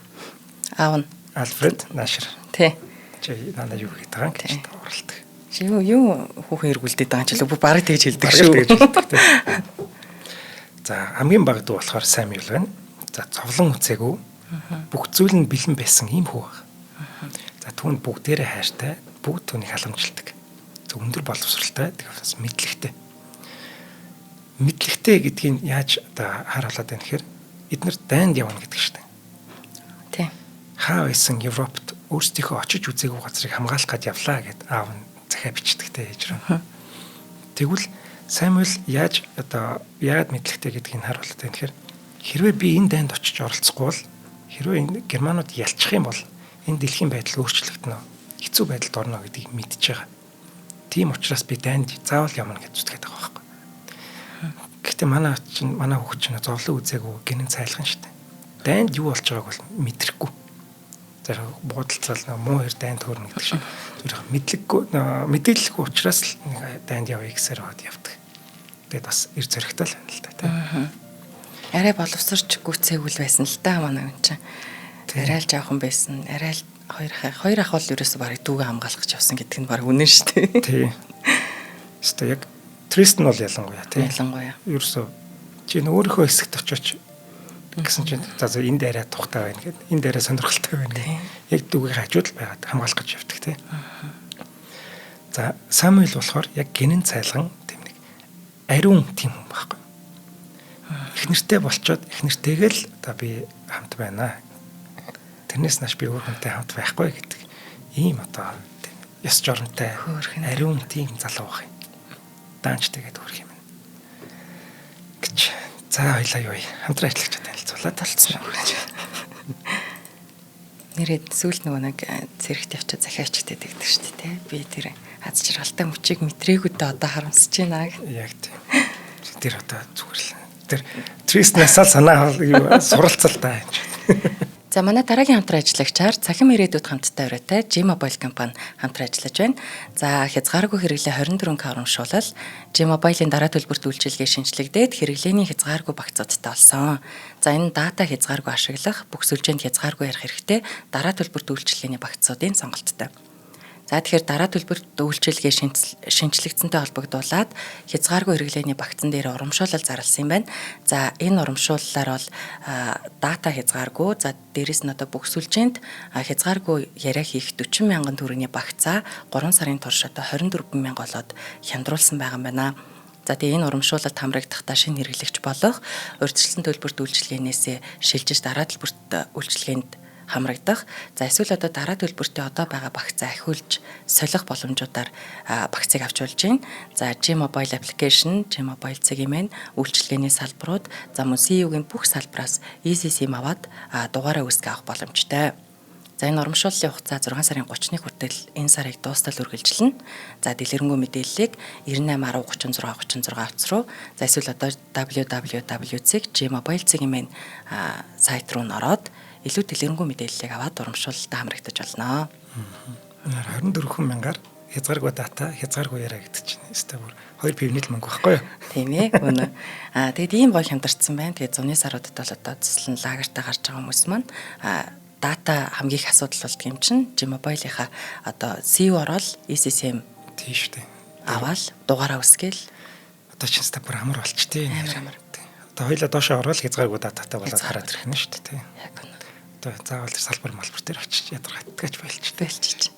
Аав нь Альфред наашир. Тий. Чи надад юу хийдэг байгаа гэж дурлалдаг. Юу хүүхэн эргүүлдэг байгаа ч л бүх бараг тэгж хэлдэг шүү. За хамгийн баг дүү болохоор Самюэл байна. За зовлон үцээгүй. Бүх зүйл нь бэлэн байсан ийм хүү баг. За түүнд бүгдээрээ хайртай, бүгд түүнийг халамжилдаг. Өндөр боловсралтай, тэгээс мэдлэгтэй. Мэдлэгтэй гэдгийг яаж одоо харуулад байна гэхээр эдгээр дайнд явна гэдэг шүү дээ. Тий. Хаа байсан Европт өөрсдийнхөө очиж үзээгүй газрыг хамгаалах гэж явлаа гэд аав нь захиа бичдэгтэй ээж рүү. Тэгвэл Самуэль яаж одоо яагаад мэдлэгтэй гэдгийг харуулад байна гэхээр хэрвээ би энэ дайнд очиж оролцохгүй бол хэрвээ энэ германууд ялчих юм бол энэ дэлхийн байдал өөрчлөгдөнө. Хэцүү байдалд орно гэдгийг мэдчихэж байгаа. Тийм учраас би дайнд заавал явна гэж зүтгээд байгаа байхгүй. Гэхдээ манай хүүхд чинь зовлон үзээгүй гинэн цайлган шүү дээ. Дайнд юу болж байгааг бол мэдрэхгүй. Тэр буудалцал муу хэр дайнд хөрнө гэдэг шиг. Тэр мэдээлэлгүй учраас л дайнд явъя гэсээр бод явдаг. Тэгээд бас эр зөрөгтэй л байна л да тийм. Арай боловсрч гүцээгүүл байсан л да манай хүн чинь. Арай л жоохон байсан. Арай л хоёр ах бол ерөөсөө барыг дүүгээ хамгаалах гэж явсан гэдэг нь баг үнэн шүү дээ. Тий. Өөртөө яг Тристэн бол ялангуяа тийм. Ялангуяа. Ерөөсөө чи өөрийнхөө хэсэгт очиж гэсэн чинь за энэ дээрээ тухтай байна гэд энэ дээрээ сонирхолтой байна гэх. Яг дүүгийн хажууд л байгаад хамгаалах гэж явдаг тийм. За Самуэль болохоор яг гинэн цайлган тийм нэг ариун тийм хүн байхгүй. Эхнэртэй болчоод эхнэртэйгээ л одоо би хамт байна. Тэрнээс нааш би өөр хүнтэй хамт байхгүй гэдэг ийм одоо тийм ёс жоронтой ариун тийм залуу байх юм. Даанч тэгээд хөрх юм. Гэж. За хоёлаа юу хамтран ажиллаж танилцуулаад талцсан юм. Нэрэд сүүл нөгөө нэг цэрэгт явчаа захиачтай дэгдэг шүү дээ. Би тэр аз жаргалтай мөчийг мэтрээгүй дээ одоо харамсаж байна гэх. Яг тийм. Тэр одоо зүгээр л. Тэр Тристнасаа санаа суралцал та юм. За манай дараагийн хамтран ажиллагчаар цахим ирээдүйд хамттай өрөөтэй G-Mobile компани хамтран ажиллаж байна. За хязгааргүй хэрэглээ 24 к урамшуулал G-Mobile-ийн дараа төлбөрт үйлчилгээ шинжлэгдээд хэрэглээний хязгааргүй багцаадтай болсон. За энэ дата хязгааргүй ашиглах, бүх сүлжээнд хязгааргүй ярих хэрэгтэй дараа төлбөрт үйлчилгээний багцаадын сонголттой. За тэгэхээр дараа төлбөрт үйлчилгээ шинжлэгдсэнтэй холбогдуулаад хязгааргүй хэрэглээний багцан дээр урамшуулал зарласан юм байна. За энэ урамшууллаар бол дата хязгааргүй, за дээрэс нь одоо бүх сүлжээнд хязгааргүй яриа хийх 40 мянган төгрөгийн багцаа 3 сарын турш одоо 24 мянга болоод хямдруулсан байгаа юм байна. За тэгээ энэ урамшуулалт хамрагдахдаа шинэ хэрэглэгч болох урьдчилсан төлбөрт үйлчилгээнээс шилжиж дараа төлбөрт үйлчилгээнд хамрагдах. За эсвэл одоо дараа төлбөртөө одоо байгаа багцаа ахиулж солих боломжуудаар багцыг авч болж байна. За G-Mobile application, G-Mobile цагийн үйлчилгээний салбарууд, за мөн CU-гийн бүх салбараас Easy SIM аваад дугаараа үүсгэх авах боломжтой. За энэ урамшууллын хугацаа 6 сарын 30-ны хүртэл энэ сарыг дуустал үргэлжилнэ. За дэлгэрэнгүй мэдээллийг 9810 36 36 утас руу, за эсвэл одоо www.gmobile цагийн сайт руу ороод илүү дэлгэрэнгүй мэдээллийг аваад урамшуулалтаа хамрагдаж болно. 24 мянгаар хязгааргүй дата, хязгааргүй яриа гэдэг чинь өстой бүр 2 пивнэл мөнгө байхгүй юу? Тийм ээ. Үнэ. Тэгэд ийм гоё хямдарсан байна. Тэгээд зуны саруудад бол одоо цэслэн лагертаа гарч байгаа хүмүүс маань дата хамгийн их асуудал болдго юм чинь G-Mobile-ийнхаа одоо CU ороод ECSM тийм шүү дээ. Аваад дугаараа үсгээл одоо чинь ста бүр амар болчтой. Амар. Одоо хоёлаа доошоо ороод хязгааргүй дататай болоод хараад ирэх нь шүү дээ. Тийм. Яг үнэ. Заавал салбар малбар дээр очиж ядаргатгаж байлчиж.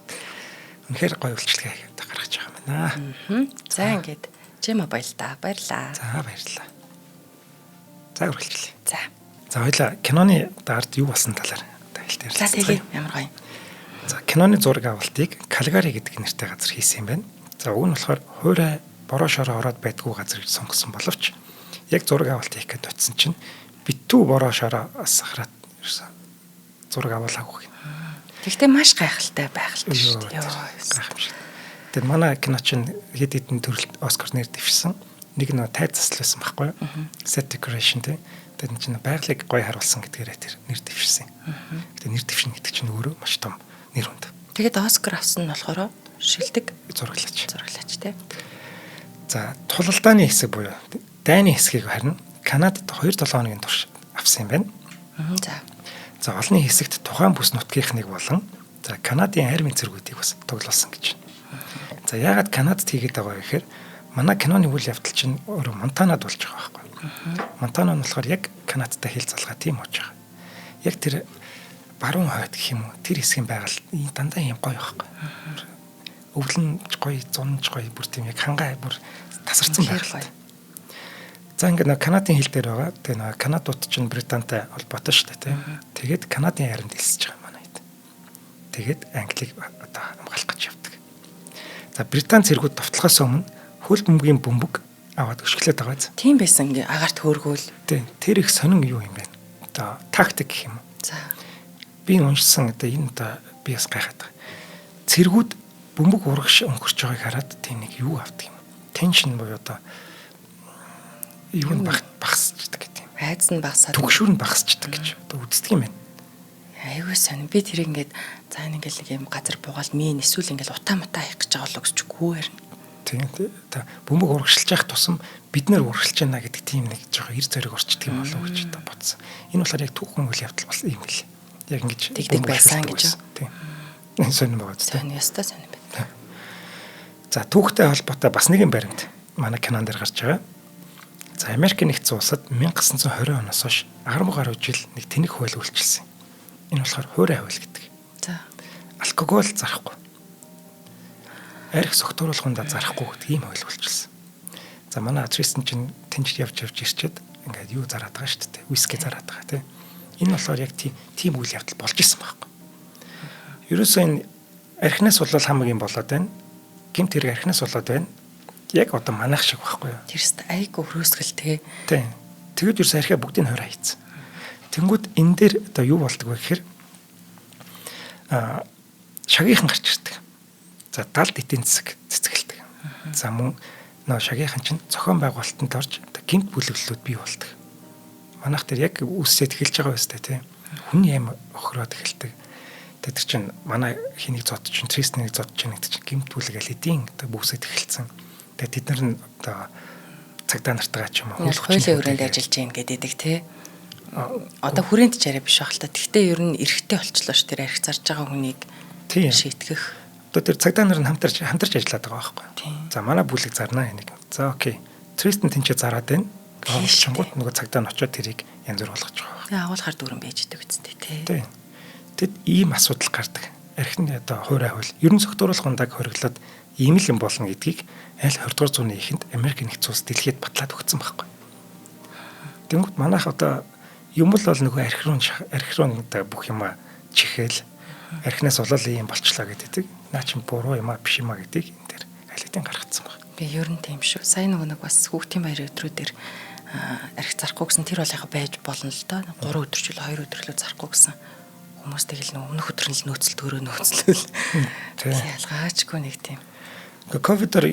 Үнэхээр гоё үйлчлэгээ гаргаж байгаа юм байна. За ингээд G-Mobile та баярлаа. За баярлаа. За үргэлжлэе. За хоёлаа киноны ард юу болсон талаар хэлтээр. За тэгээ ямар гоё. За киноны зураг авалтыг Калгари гэдэг нэртэй газар хийсэн юм байна. За уг нь болохоор хуурай бороо шороо ороод байдгүй газар гэж сонгосон боловч яг зураг авалт хийх гээд очисон чинь битүү бороо шороо сахараад зураг авуулаагүй гин. Гэхдээ маш гайхалтай байх л шүү дээ. Гайхамшиг. Тэгээд манай кино чинь хэд хэдэн төрөлд Оскар нэр дэвшсэн. Нэг нь тайз засал байсан байхгүй юу? Set decoration тий. Тэгээд энэ чинь байгалыг гоё харуулсан гэдгээрээ тэр нэр дэвшсэн. Тэгээд нэр дэвшин гэдэг чинь өөрөө маш том нэр хүнд. Тэгээд Оскар авсан нь болохоор шилдэг зураглаач тий. За тулалдааны хэсэг буюу дайны хэсгийг харин Канадад 2-7 хоногийн турш авсан юм байна. За олонний хэсэгт тухайн бүс нутгийнхныг болон за Канадын армийн цэргүүдийг бас тоглуулсан гэж байна. За яагаад Канадад хийгээд байгаа вэ гэхээр манай киноны үйл явдал чинь өөрөө Монтанад болж байгаа байхгүй. Монтана нь болохоор яг Канадтай хил залгаа тийм болж байгаа. Яг тэр баруун хойд гэх юм уу тэр хэсгийн байгаль дандаа юм гоё байхгүй. Өвлөн гоё, зунж гоё бүр тийм яг хангай бүр тасарсан байгаад. За ингээд нэг Канадын хил дээр байгаа. Тэгээ нэг Канадууд чинь Британтай холбоотой шүү дээ тийм. Тэгээд Канадын хайранд элсэж байгаа манай хэд. Тэгээд Англиг одоо хамгаалах гэж явдаг. За Британи цэргүүд довтлохоос өмнө хөл бөмбөгийн бөмбөг аваад өшгөлээд байгаа биз. Тийм байсан ингээ агаарт хөөргөөл. Тийм. Тэр их сонин юу юм бэ? Одоо тактик гэх юм уу? За. Би уншсан одоо энэ одоо би бас гайхаад байгаа. Цэргүүд бөмбөг урагш өнгөрч байгааг хараад тийм нэг юу авдаг юм. Теншн буюу одоо юу нь багасчдаг гэдэг юм. Айдас нь багасаад төгшүүр нь багасчдаг гэж одоо үздэг юм байна. Айгүй сонь. Би тэр ингээд за ингээл нэг юм газар буугаал мэн эсвэл ингээл утаа мутаа хийх гэж байгаа л өгсчгүй харин. Тийм тий. Одоо бөмбөг урагшилж явах тусам бид нэр урагшилж байна гэдэг тийм нэг жоохон эр зориг орчдөг юм болов уу гэж одоо бодсон. Энэ болохоор яг түүхэн үйл явдал болсон юм бэл. Яг ингэж тэгдэг байсан гэж. Тийм. Энэ сонь байгаа зү. Сонь яста сонь байна. За түүхтэй холбоотой бас нэгэн баримт манай кинонд дэр гарч байгаа. За Америк нэгдсэн улсад 1920 оноос хойш 10 гаруй жил нэг тэнэг хууль үйлчилсэн. Энэ болохоор хуурай хууль гэдэг. За. Алкогол зарахгүй. Арх согтууруулахундаа зарахгүй гэдэг ийм хууль үйлчилсэн. За манай Тристэн чинь тэнцэж явж ирчээд ингээд юу зараад байгаа шүү дээ. Виски зараад байгаа тийм. Энэ болохоор яг тийм үйл явдал болж исэн байхгүй. Ерөөсөө энэ архинаас бол хамгийн болоод байна. Гэмт хэрэг архинаас болоод байна. Яг одоо манайх шиг байхгүй юу? Тэрст айгу хөрөөсгөл тэгээ. Тийм. Тэгэд ерөөсөө архиа бүгдийг хойроо хийцэн. Тэнгүүд энэ дээр одоо юу болдог вэ гэхээр шагийнхан гарч ирдэг. За далд эдийн засаг цэцгэлдэг. За мөн нөө шагийнхан чинь зохион байгуулалтанд орж гэмт бүлэглэлүүд бий болдог. Манайх тэр яг үсээд эхэлж байгаа байстай тийм. Хүн юм охироод эхэлдэг. Тэр чинь манай хэнийг зодч чинь Тристнийг зодч чинь гэдэг чинь гэмт бүлэглэл эдийн одоо бүсээд эхэлсэн. Тэгээд тэд нар нь одоо цагдаа нартайгаа ч юм уу хуулийн хүрээнд ажиллаж гин гэдэг тий. Одоо хүрээнд ч арай биш байх л та. Тэгтээ ер нь эргэтэй болчлоо ш тэр арх зарж байгаа хүнийг шийтгэх. Одоо тэр цагдаа нар нь хамтарч ажиллаад байгаа байхгүй. За манай бүлэг зарнаа энийг. За окей. Тристэн тэнцээ зараад байна. Гоочлонгууд нөгөө цагдаа нь очиод тэрийг янз бүр болгож байгаа. Тэгээ агуулгаар дүүрэн байждаг үстэй тий. Тэд ийм асуудал гардаг. Архины одоо хуурай хууль ерөн согтууруулах хундаг хориглоод ийм л юм болно гэдгийг аль 20 дугаар зууны эхэнд Америк нэгдсэн улс дэлхийд батлаад өгсөн байхгүй. Тэнгүүд манайх одоо юм л бол нөгөө архируу бүх юма чихэл архинаас болол ийм болчлаа гэдэг. Наа чи буруу юм а биш юм а гэдгийг энэ дээр алидын гаргацсан баг. Би ер нь тийм шүү. Сайн нэг бас хүүхдийн баярын өдрүүдээр арх зарахгүй гэсэн тэр бол яха байж болно л доо. 3 өдөрчл 2 өдөрлөө зарахгүй гэсэн хүмүүс тэгэл нэг өмнөх өдөр нь л нөөцөл төрөө нөөцлөл. Ялгаачгүй нэг тийм. Ковидор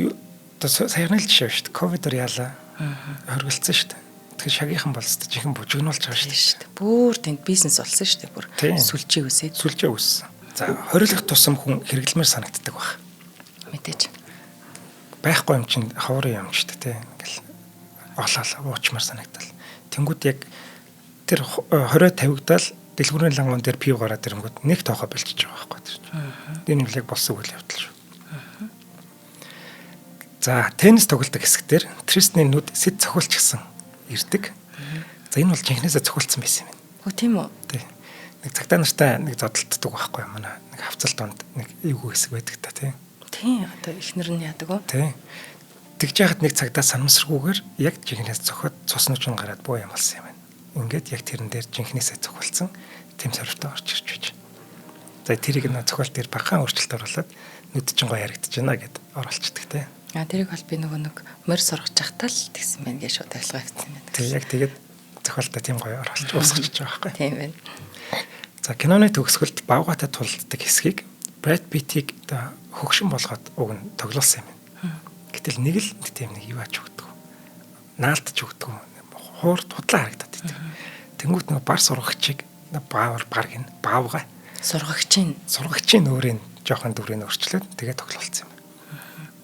саяны л жишээ шүү дээ. Ковидор яалаа. Хоригдсан шүү дээ. Тэгэхээр шагийнхан болстой жихэн бужигнуулж байгаа шүү дээ. Бүр тэнд бизнес болсон шүү дээ. Бүр сүлжээ үсээд. Сүлжээ үссэн. За хоригдох тусам хүн хэрэглэмээр санагддаг баг. Мэдээж. Байхгүй юм чинь ховрын юм шүү дээ. Ингээл олоол уучмаар санагдал. Тэнгүүд яг тэр 20 тавигдал дэлгүүрийн лангуун дээр пив гараад ирэнгүүт нэг тоохоо бэлчиж байгаа байхгүй тийм. Энэ нь яг болсон үйл явдал шүү. За теннис тоглолтын хэсгээр Тристний нүд сэт цохиулч гисэн ирдэг. За энэ бол жинхнээсээ цохиулсан байсан юм байна. Хөө тийм үү? Тийм. Нэг цагдаа нартай нэг зодтолддог байхгүй юу? Манай нэг хавцал донд нэг эвгүй хэсэг байдаг та тийм. Тийм одоо ихнэр нь яадаг уу? Тийм. Тэгж яхад нэг цагдаа санамсаргүйгээр яг жинхнээс цохиод цуснууч нь гараад буу ямалсан юм байна. Ингээд яг тэрэн дээр жинхнээсээ цохиулсан тэм сорвтой орж ирж байж. За тэрийг нэг цохиолт дээр бахан өөрчлөлт оруулаад нүд чинь гоё харагдаж байна гэд оруулцдаг тийм. Тэрийг бол би нөгөө нэг морь сургаж захтаа л тэгсэн байна гэж шууд ойлгоо авчихсан байна. Тэг яг тэгээд зохиолтой тийм гоё оруулж уусгачих байгаа байхгүй. Тийм байна. За киноны төгсгөлд Бавгатай тулддаг хэсгийг Брэд Питтийг одоо хөгшин болгоод уг нь тоглуулсан юм. Гэтэл нэг л тийм нэг юу ач өгдөг. Наалтж өгдөг. Хуурд худлаа харагдаад байдаг. Тэнгүүт нэг бар сургагчийг баг ин Бавга сургагчийн өөрийн жоохон дүрийг өөрчлөөд тэгээ тоглуулсан юм.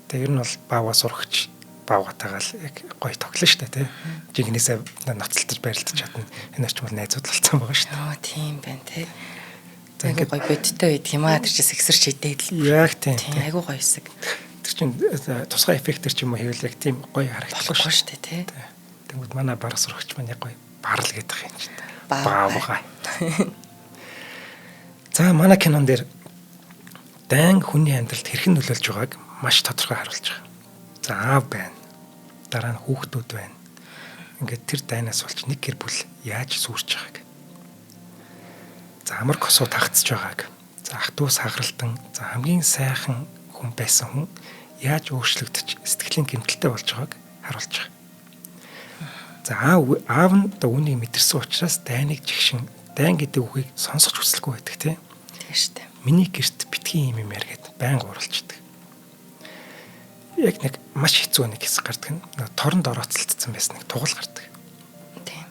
Тэгээ ер нь бол Бавга сургагч Бавгатайгаа л яг гоё тоглоно шүү дээ, тий. Жигнэсээ ноцтолтож барилдаж чадна. Энэ ч бол найзууд болцсон байгаа шүү дээ. Тийм байна, тий. Айгу гоё бодтой байдаг юм аа. Тэр чинь сэгсэрч идээд л. Яг тийм. Айгу гоё хэсэг. Тэр чинь тусгай эффектэр ч юм уу хийвэл яг тийм гоё харагдахгүй шүү дээ, тий. Тэгвэл манай баг сурагч маань яг гоё барал гэдэг юм чинь. Бавга. За манай кинон дээр дайн хүний амьдралд хэрхэн нөлөөлж байгааг маш тодорхой харуулж байгаа. За аав байна. Дараа нь хүүхдүүд байна. Ингээд тэр дайнаас болж нэг гэр бүл яаж сүрч байгааг. За амар косоо тагцж байгааг. За ах トゥ сахаралдан за хамгийн сайхан хүн байсан хүн яаж өөрчлөгдөж сэтгэлийн гэмтэлтэй болж байгааг харуулж байгаа. За аав нь үүнийг мэдэрсэн учраас дайныг жигшин дайн гэдэг үгийг сонсож хүсэлгүй байдаг тийм шүү дээ. Миний гэрт битгий юм яриад байнга уралчдаг. Яг нэг маш хэцүү нэг хэсэг гардаг нь торонд орооцолдсон байсан нэг тугал гардаг. Тийм.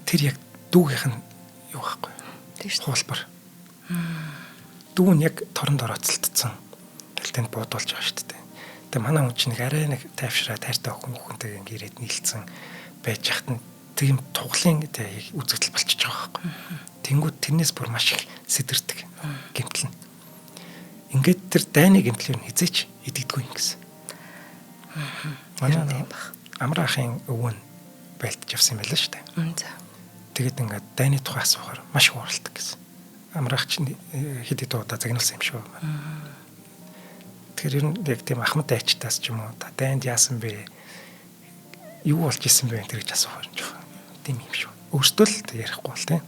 Тэр яг дүүгийнх нь юу байхгүй. Тийм шүү. Хуулбар. Дүү нь яг торонд орооцолдсон. Тэлтэнд буудуулж байгаа шүү дээ. Тэгээ манай хүн чинь нэг арай нэг тайвшраад хайртай хүүхэнтэйгээ ингээд нийлцсэн байж хат нь тийм тугалын тэгээ үзэгдэл болчихж байгаа байхгүй. Тэнгүүд тэрнээс бүр маш их сэтэрдэг гэмтэл нь. Ингээд тэр дайны гэмтлэр нь хизээч идэгдгүй юм гэсэн. Манай амраахын өвөө нь байлдаж явсан юм байлаа шүү дээ. За. Тэгээд ингээд дайны тухай асуухаар маш их уралдаг гэсэн. Амраах чинь хэд хэд удаа загнуулсан юм шүү. Тэгэхээр ер нь яг тийм ахмад айчтаас ч юм уу дайнд яасан бэ? Юу болж исэн бэ гэж асуухаар жоох. Тийм юм шүү. Өөртөө л ярихгүй бол тийм.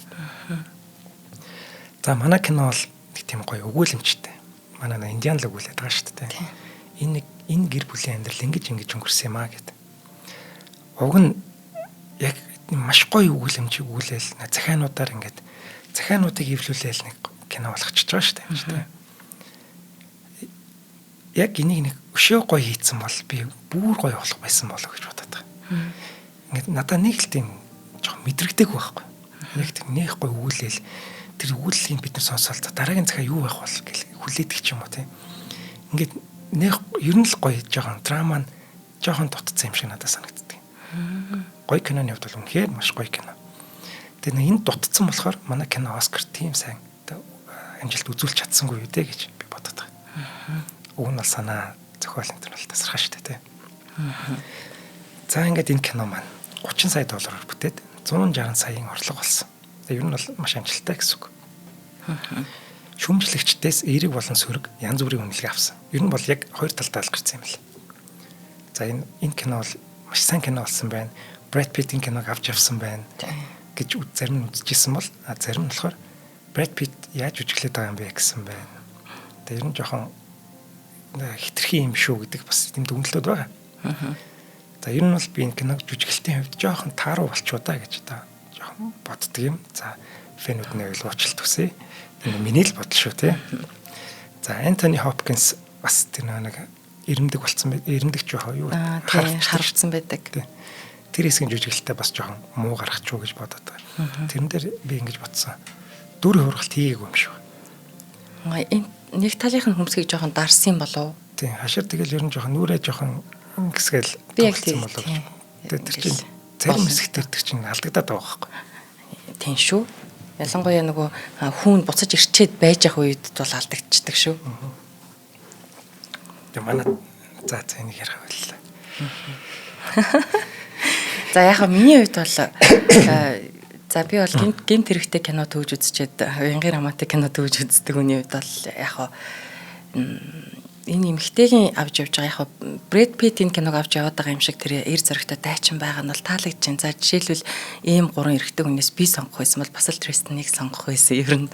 За манай кино бол нэг тийм гоё өгүүлэмжтэй. Манай индиан л өгүүлээд байгаа шүү дээ. Энэ гэр бүлийн амьдрал ингэж өнгөрсөн юм аа гэдэг. Уг нь яг маш гоё өгүүлэмж өгүүлээл захиануудаар ингээд захиануудыг эвлүүлээл нэг кино болгочихж байгаа шүү дээ. Яг энийг нэг өшөө гоё хийцэн бол би бүр гоё болох байсан болоо гэж бодоод байгаа. Ингээд надад нэг л тийм жоохон мэдрэгдэг байхгүй. Яг тийм нэх гоё өгүүлээл тэр өгүүллийг бид нар сонсоол за дараагийн захиа юу байх бол гэл хүлээдэг ч юм уу тийм. Ингээд нэх ер нь л гоё жоохон драма нь жоохон дутцсан юм шиг надад санагддаг. Гоё киноны хувьд бол үнэхээр маш гоё кино. Тэгээ энэ дутцсан болохоор манай кино Оскар тийм сайн амжилт үзүүлж чадсангүй юу дээ гэж би бодоод байгаа. Уг нь бол санаа зохиол энэ төр бол тасархаа шүү дээ тийм. За ингээд энэ кино маань 30 сая доллараар бүтээд 160 саяын орлого болсон. Ер нь бол маш амжилттай гэсэн үг. Шүүмжлэгчдээс эерэг болон сөрөг янз бүрийн үнэлгээ авсан. Ер нь бол яг хоёр талдаа л гарсан юм л. За энэ кино бол маш сайн кино болсон байна. Брэд Питтийн киног авч явсан байна гэж зарим нь үзчихсэн бол зарим нь болохоор Брэд Питт яаж үжиглээд байгаа юм бэ гэсэн байна. Тэгээ ер нь жоохон хитрхи юм шүү гэдэг бас тийм дүгнэлтүүд байгаа. За ер нь бол би энэ киног жүжиглэлтийн хувьд жоохон тааруу болчихоо да гэж одоо жоохон боддөг юм. За фэнүүд нь уучлалт хүсье. Энэ миний л бодол шүү тий. За Энтони Хопкинс бас тэр нэг ирэмдэг болсон байд. Ирэмдэгч яах юу харагдсан байдаг. Тэр хэсгийн жүжиглэлтээ бас жоохон муу гарах ч уу гэж бодоод байгаа. Тэрэн дээр би ингэж бодсон. Дүр хургалт хийгээгүй юм шүү. Энэ нэг талынх нь хүмсгийг жоохон дарсан болов. Тий, хашир тэгэл ер нь жоохон нүрээ жоохон ингэсгээл тоглосон болов. Тэр чинь зарим хэсэгтэр тэр чинь алдагдаад байгаа байхгүй. Тийм шүү. Ялангуяа нөгөө хүүн буцаж ирчээд байж ах үед бол алдагдчихдаг шүү. Тэгээ манай за энийг ярих байлаа. За яг миний хувьд бол за би бол гэмт хэрэгтэй кино төвж үзчихэд Янгын романтик кино төвж үздэг үний хувьд бол яг энэ эмэгтэйгийн авч явж байгаа яг Брэд Питт энэ киног авч яваад байгаа юм шиг тэр эр зөрөгтэй дайчин байгаа нь бол таалагдчихээн. За жишээлбэл ийм гурван эрэгтэй хүнээс би сонгох байсан бол бас л Тристнийг сонгох байсан. Ер нь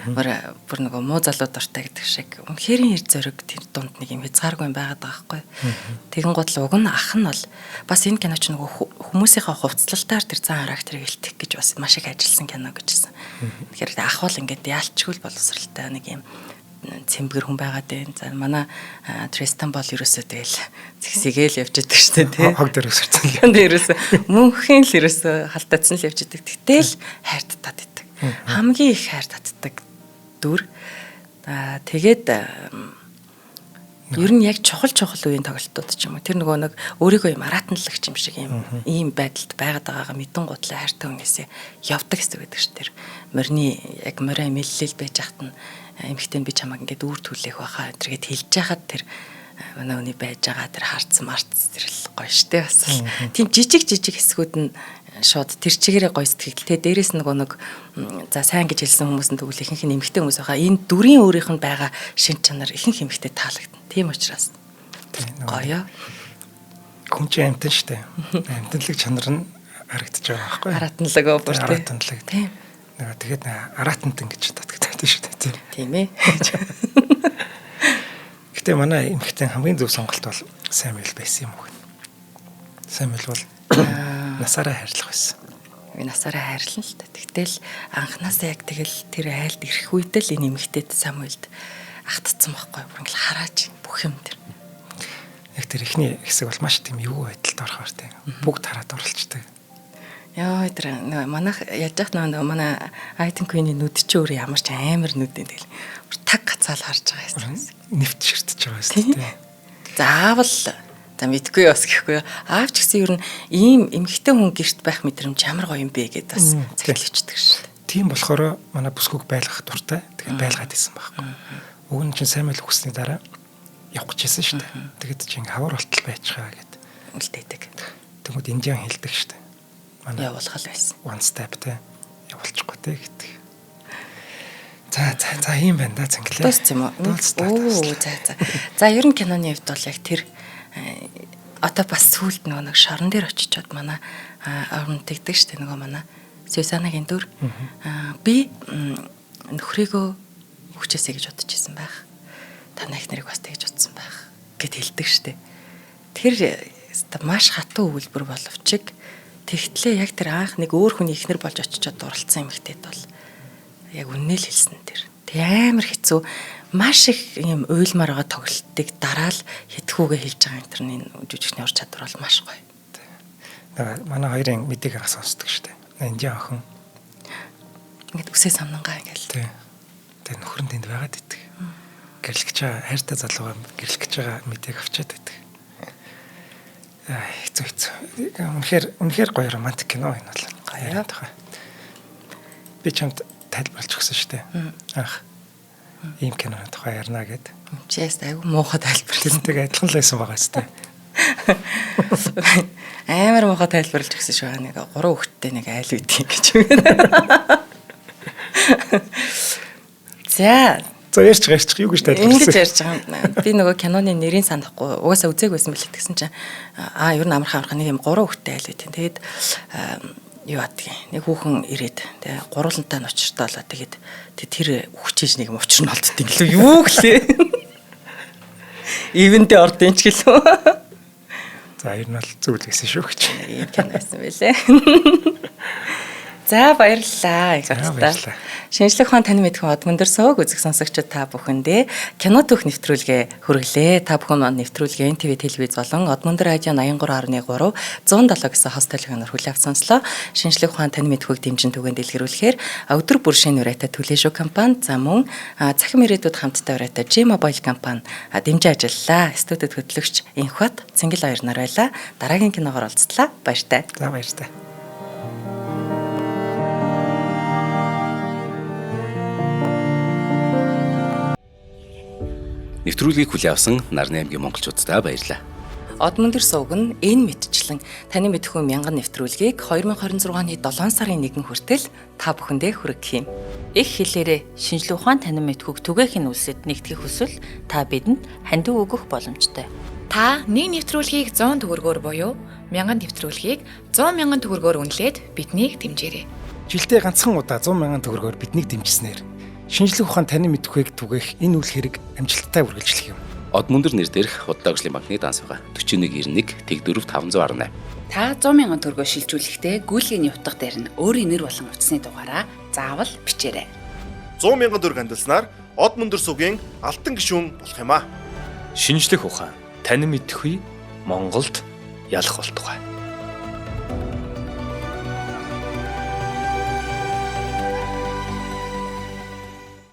бүр нөгөө муу залуу дуртай гэдэг шиг үнэхэрийн эр зөрөг тэр дунд нэг юм хязгааргүй байгаад байгаа байхгүй. Тэгэн гол уг нь ах нь бол бас энэ кино ч нөгөө хүмүүсийнхээ хувцлалтаар тэр зан характерыг илтгэх гэж бас маш их ажилласан кино гэжсэн. Тэгэхээр ахвал ингээд яалчгүй боловсралтай нэг юм цэмбэр хүн байгаад байна. За манай Тристан бол ерөөсөө тэгэл згсэгээл явж идэг шүү дээ тий. Хог дээр өсөрсөн. Ерөөсөө мөнхийн л ерөөсөө халтаацсан л явж идэг. Тэгтэл хайр татаад идэг. Хамгийн их хайр татдаг дүр. Тэгээд ер нь яг чухал үеийн тоглолтууд ч юм уу. Тэр нөгөө нэг өөрийгөө юм аратанлагч юм шиг ийм байдалд байгаад байгаагаа мэдэн гутлаа хайртай хүнээсээ явдаг гэсэн үг гэдэг шүү. Тэр морины яг морин мэллэл байж хахад нь эмхтэн би чамаг ингээд үүр түлээх байхаа энтергээд хэлж яхад тэр манай хүний байж байгаа тэр харцсан тэр л гоё штэ бас л тийм жижиг хэсгүүд нь шууд тэр чигээрээ гоё сэтгэлтэй дээрээс нөгөө нэг за сайн гэж хэлсэн хүмүүс нь тэгвэл ихэнх нь эмхтэн хүмүүс байгаа энэ дүрийн өөрийнх нь байгаа шин чанар ихэнх эмхтэн таалагдана тийм учраас гоё хүн чинь амтан штэ амтанлаг чанар нь харагдаж байгаа байхгүй аратанлаг бүр аратанлаг тийм тэгээд аратантан гэж татагдаад шүү дээ тийм ээ. Гэтэ манай эмэгтэй хамгийн зөв сонголт бол Самуэль байсан юм уу? Самуэль бол насаараа хайрлах байсан. Насаараа хайрлана л та. Тэгтэл анханасаа яг тэгэл тэр айлд ирэх үед л энэ эмэгтэйд Самуэльд агтцсан байхгүй бүр ингээл харааж бүх юм тэр. Яг тэр ихний хэсэг бол маш тийм юу байдалд орохоор тийм бүгд хараад оролцдог. Яа тэр манайх яаж яах нөгөө манай Айтен Queen-ийн нүд чи өөр ямар ч амар нүд юм тэгэл таг гацаал харж байгаа юм. Нэвт ширтэж байгаа юм тийм. Заавал за мэдгүй бас гэхгүй аавч гэсэн ер нь ийм эмгэгтэй хүн гэрт байх мэдрэмж ямар гоё юм бэ гэдээ бас захиалчихдаг шүү дээ. Тийм болохоор манай бүсгүйг байлгах дуртай. Тэгээд байлгаад исэн байхгүй. Уг нь чинь сайн мэл өгсөний дараа явах гэж байсан шүү дээ. Тэгээд чинь хавар болтол байж байгаа гэд үлдээдэг. Тэгмэд Индиан хэлдэг шүү дээ. Явуулах л байсан. One step те явуулчихгүй те гэдэг. За ийм байна да цанглаа. Дууссан юм уу? За ер нь киноны хувьд бол яг тэр одоо бас сүулт нэг шорон дээр очичоод манай орон тэгдэг штэ нөгөө манай Сюзанагийн дүр. Би нөхрийгөө хүчээсэй гэж бодож исэн байх. Та их нарыг бас тэгж утсан байх гэд хэлдэг штэ. Тэр маш хатуу өгүүлбэр боловч тэгтлээ яг тэр анх нэг өөр хүний ихнэр болж очичоод дурлцсан эмэгтэйд бол яг үннээ л хэлсэн тэр. Тэг амар хэцүү маш их юм уйлмаар байгаа тоглолтыг дараал хэтгүүгээ хэлж байгаа интерний жүжигчний ур чадвар бол маш гоё. Манай хоёрын мэдээг сонсдог шүү дээ. Энд яахан ингээд үсээ самнангаа ингээл. Тэг нөхөр нь тэнд байгаад идэг. Гэрлэгч байгаа хайртай залуугаа гэрлэгч байгаа мэдээг авчаад идэг. Хэцүү. Үнэхээр гоё романтик кино энэ бол. Гоё. Би чамд тайлбарлаж өгсөн шүү дээ. Анх ийм киноны тухай ярина гэд. Чээс айгу муухай тайлбарласан. Тэрнтэйг адилхан л байсан байгаа зү. Амар муухай тайлбарлаж өгсөн шүү. Нэг 3 хүүхэдтэй нэг айл үйдгийг гэж. За ярьж юу гэж тайлбарласан. Ингэж ярьж байгаа. Би нөгөө киноны нэрийг санахгүй. Угаасаа үзег байсан билээ тэгсэн чинь ер нь амархан нэг юм 3 хүүхэдтэй айл үйд. Тэгээд юу адгийг нэг хүүхэн ирээд тэгээ гурвалантай нь учиртай болоо тэгээд тэр хүчээж нэг юм учир нь олддог гэлөө юу гэлээ. Ивэнтэй ордын ч гэлөө. За ер нь бол зүйл гэсэн шүү гэж. Ийм кино байсан байлээ. За баярлалаа. Шинжлэх ухаан тань мэдхэн од мөндөр сувг үзэх сонсогчид та бүхэндээ кино түүх нэвтрүүлгээ хүргэлээ. Та бүхэн маань нэвтрүүлгээ NTV телевиз болон од мөндөр радио 83.3 107 гэсэн хост толгойноор хүлээв сонслоо. Шинжлэх ухаан тань мэдхүйг дэмжин түгээн дэлгэрүүлэхээр өдөр бүр шинэ урайтай төлөөшөө компани за мөн цахим ирээдүйд хамттай урайтай G-Mobile компани дэмжиж ажиллалаа. Студид хөтлөгч Инхбат Цэнгэл хоёр нар байлаа. Дараагийн киногоор уулзлаа. Баяртай. За баяртай. Нэвтрүүлгийг хүлээн авсан Нарны аймгийн монголчуудаа баярлалаа. Од мөндөр сувг нь энэ мэдчлэн таны мэдхүй мянган нэвтрүүлгийг 2026 оны 7 сарын 1 хүртэл та бүхэндээ хүргэх юм. Их хэлээрээ шинжлэх ухаан танин мэдхүйг түгээхийн үлсэд нэгтгэх хүсвэл та бидэнд хандив өгөх боломжтой. Та нэг нэвтрүүлгийг 100 төгрөгөөр буюу 1000 нэвтрүүлгийг 100 мянган төгрөгөөр үнэлээд биднийг дэмжээрэй. Жилдээ ганцхан удаа 100 мянган төгрөгөөр биднийг дэмжснээр шинжлэх ухаан таны мэдхүйг түгээх энэ үйл хэрэг амжилттай үргэлжлэх юм. Од мөндөр нэр дээрх Худалдаа хөгжлийн банкны дансвага 4191 Тэг 4518. Та 100 мянган төгрөгөөр шилжүүлэхдээ гүйлгээний утга дээр нь өөрийн нэр болон утасны дугаараа заавал бичээрэй. 100,000 төгрөг хандалснаар Од Мөндөр сувгийн алтан гишүүн болох юм а. Шинжлэх ухаан, танин мэдхгүй Монголд ялах болтугай.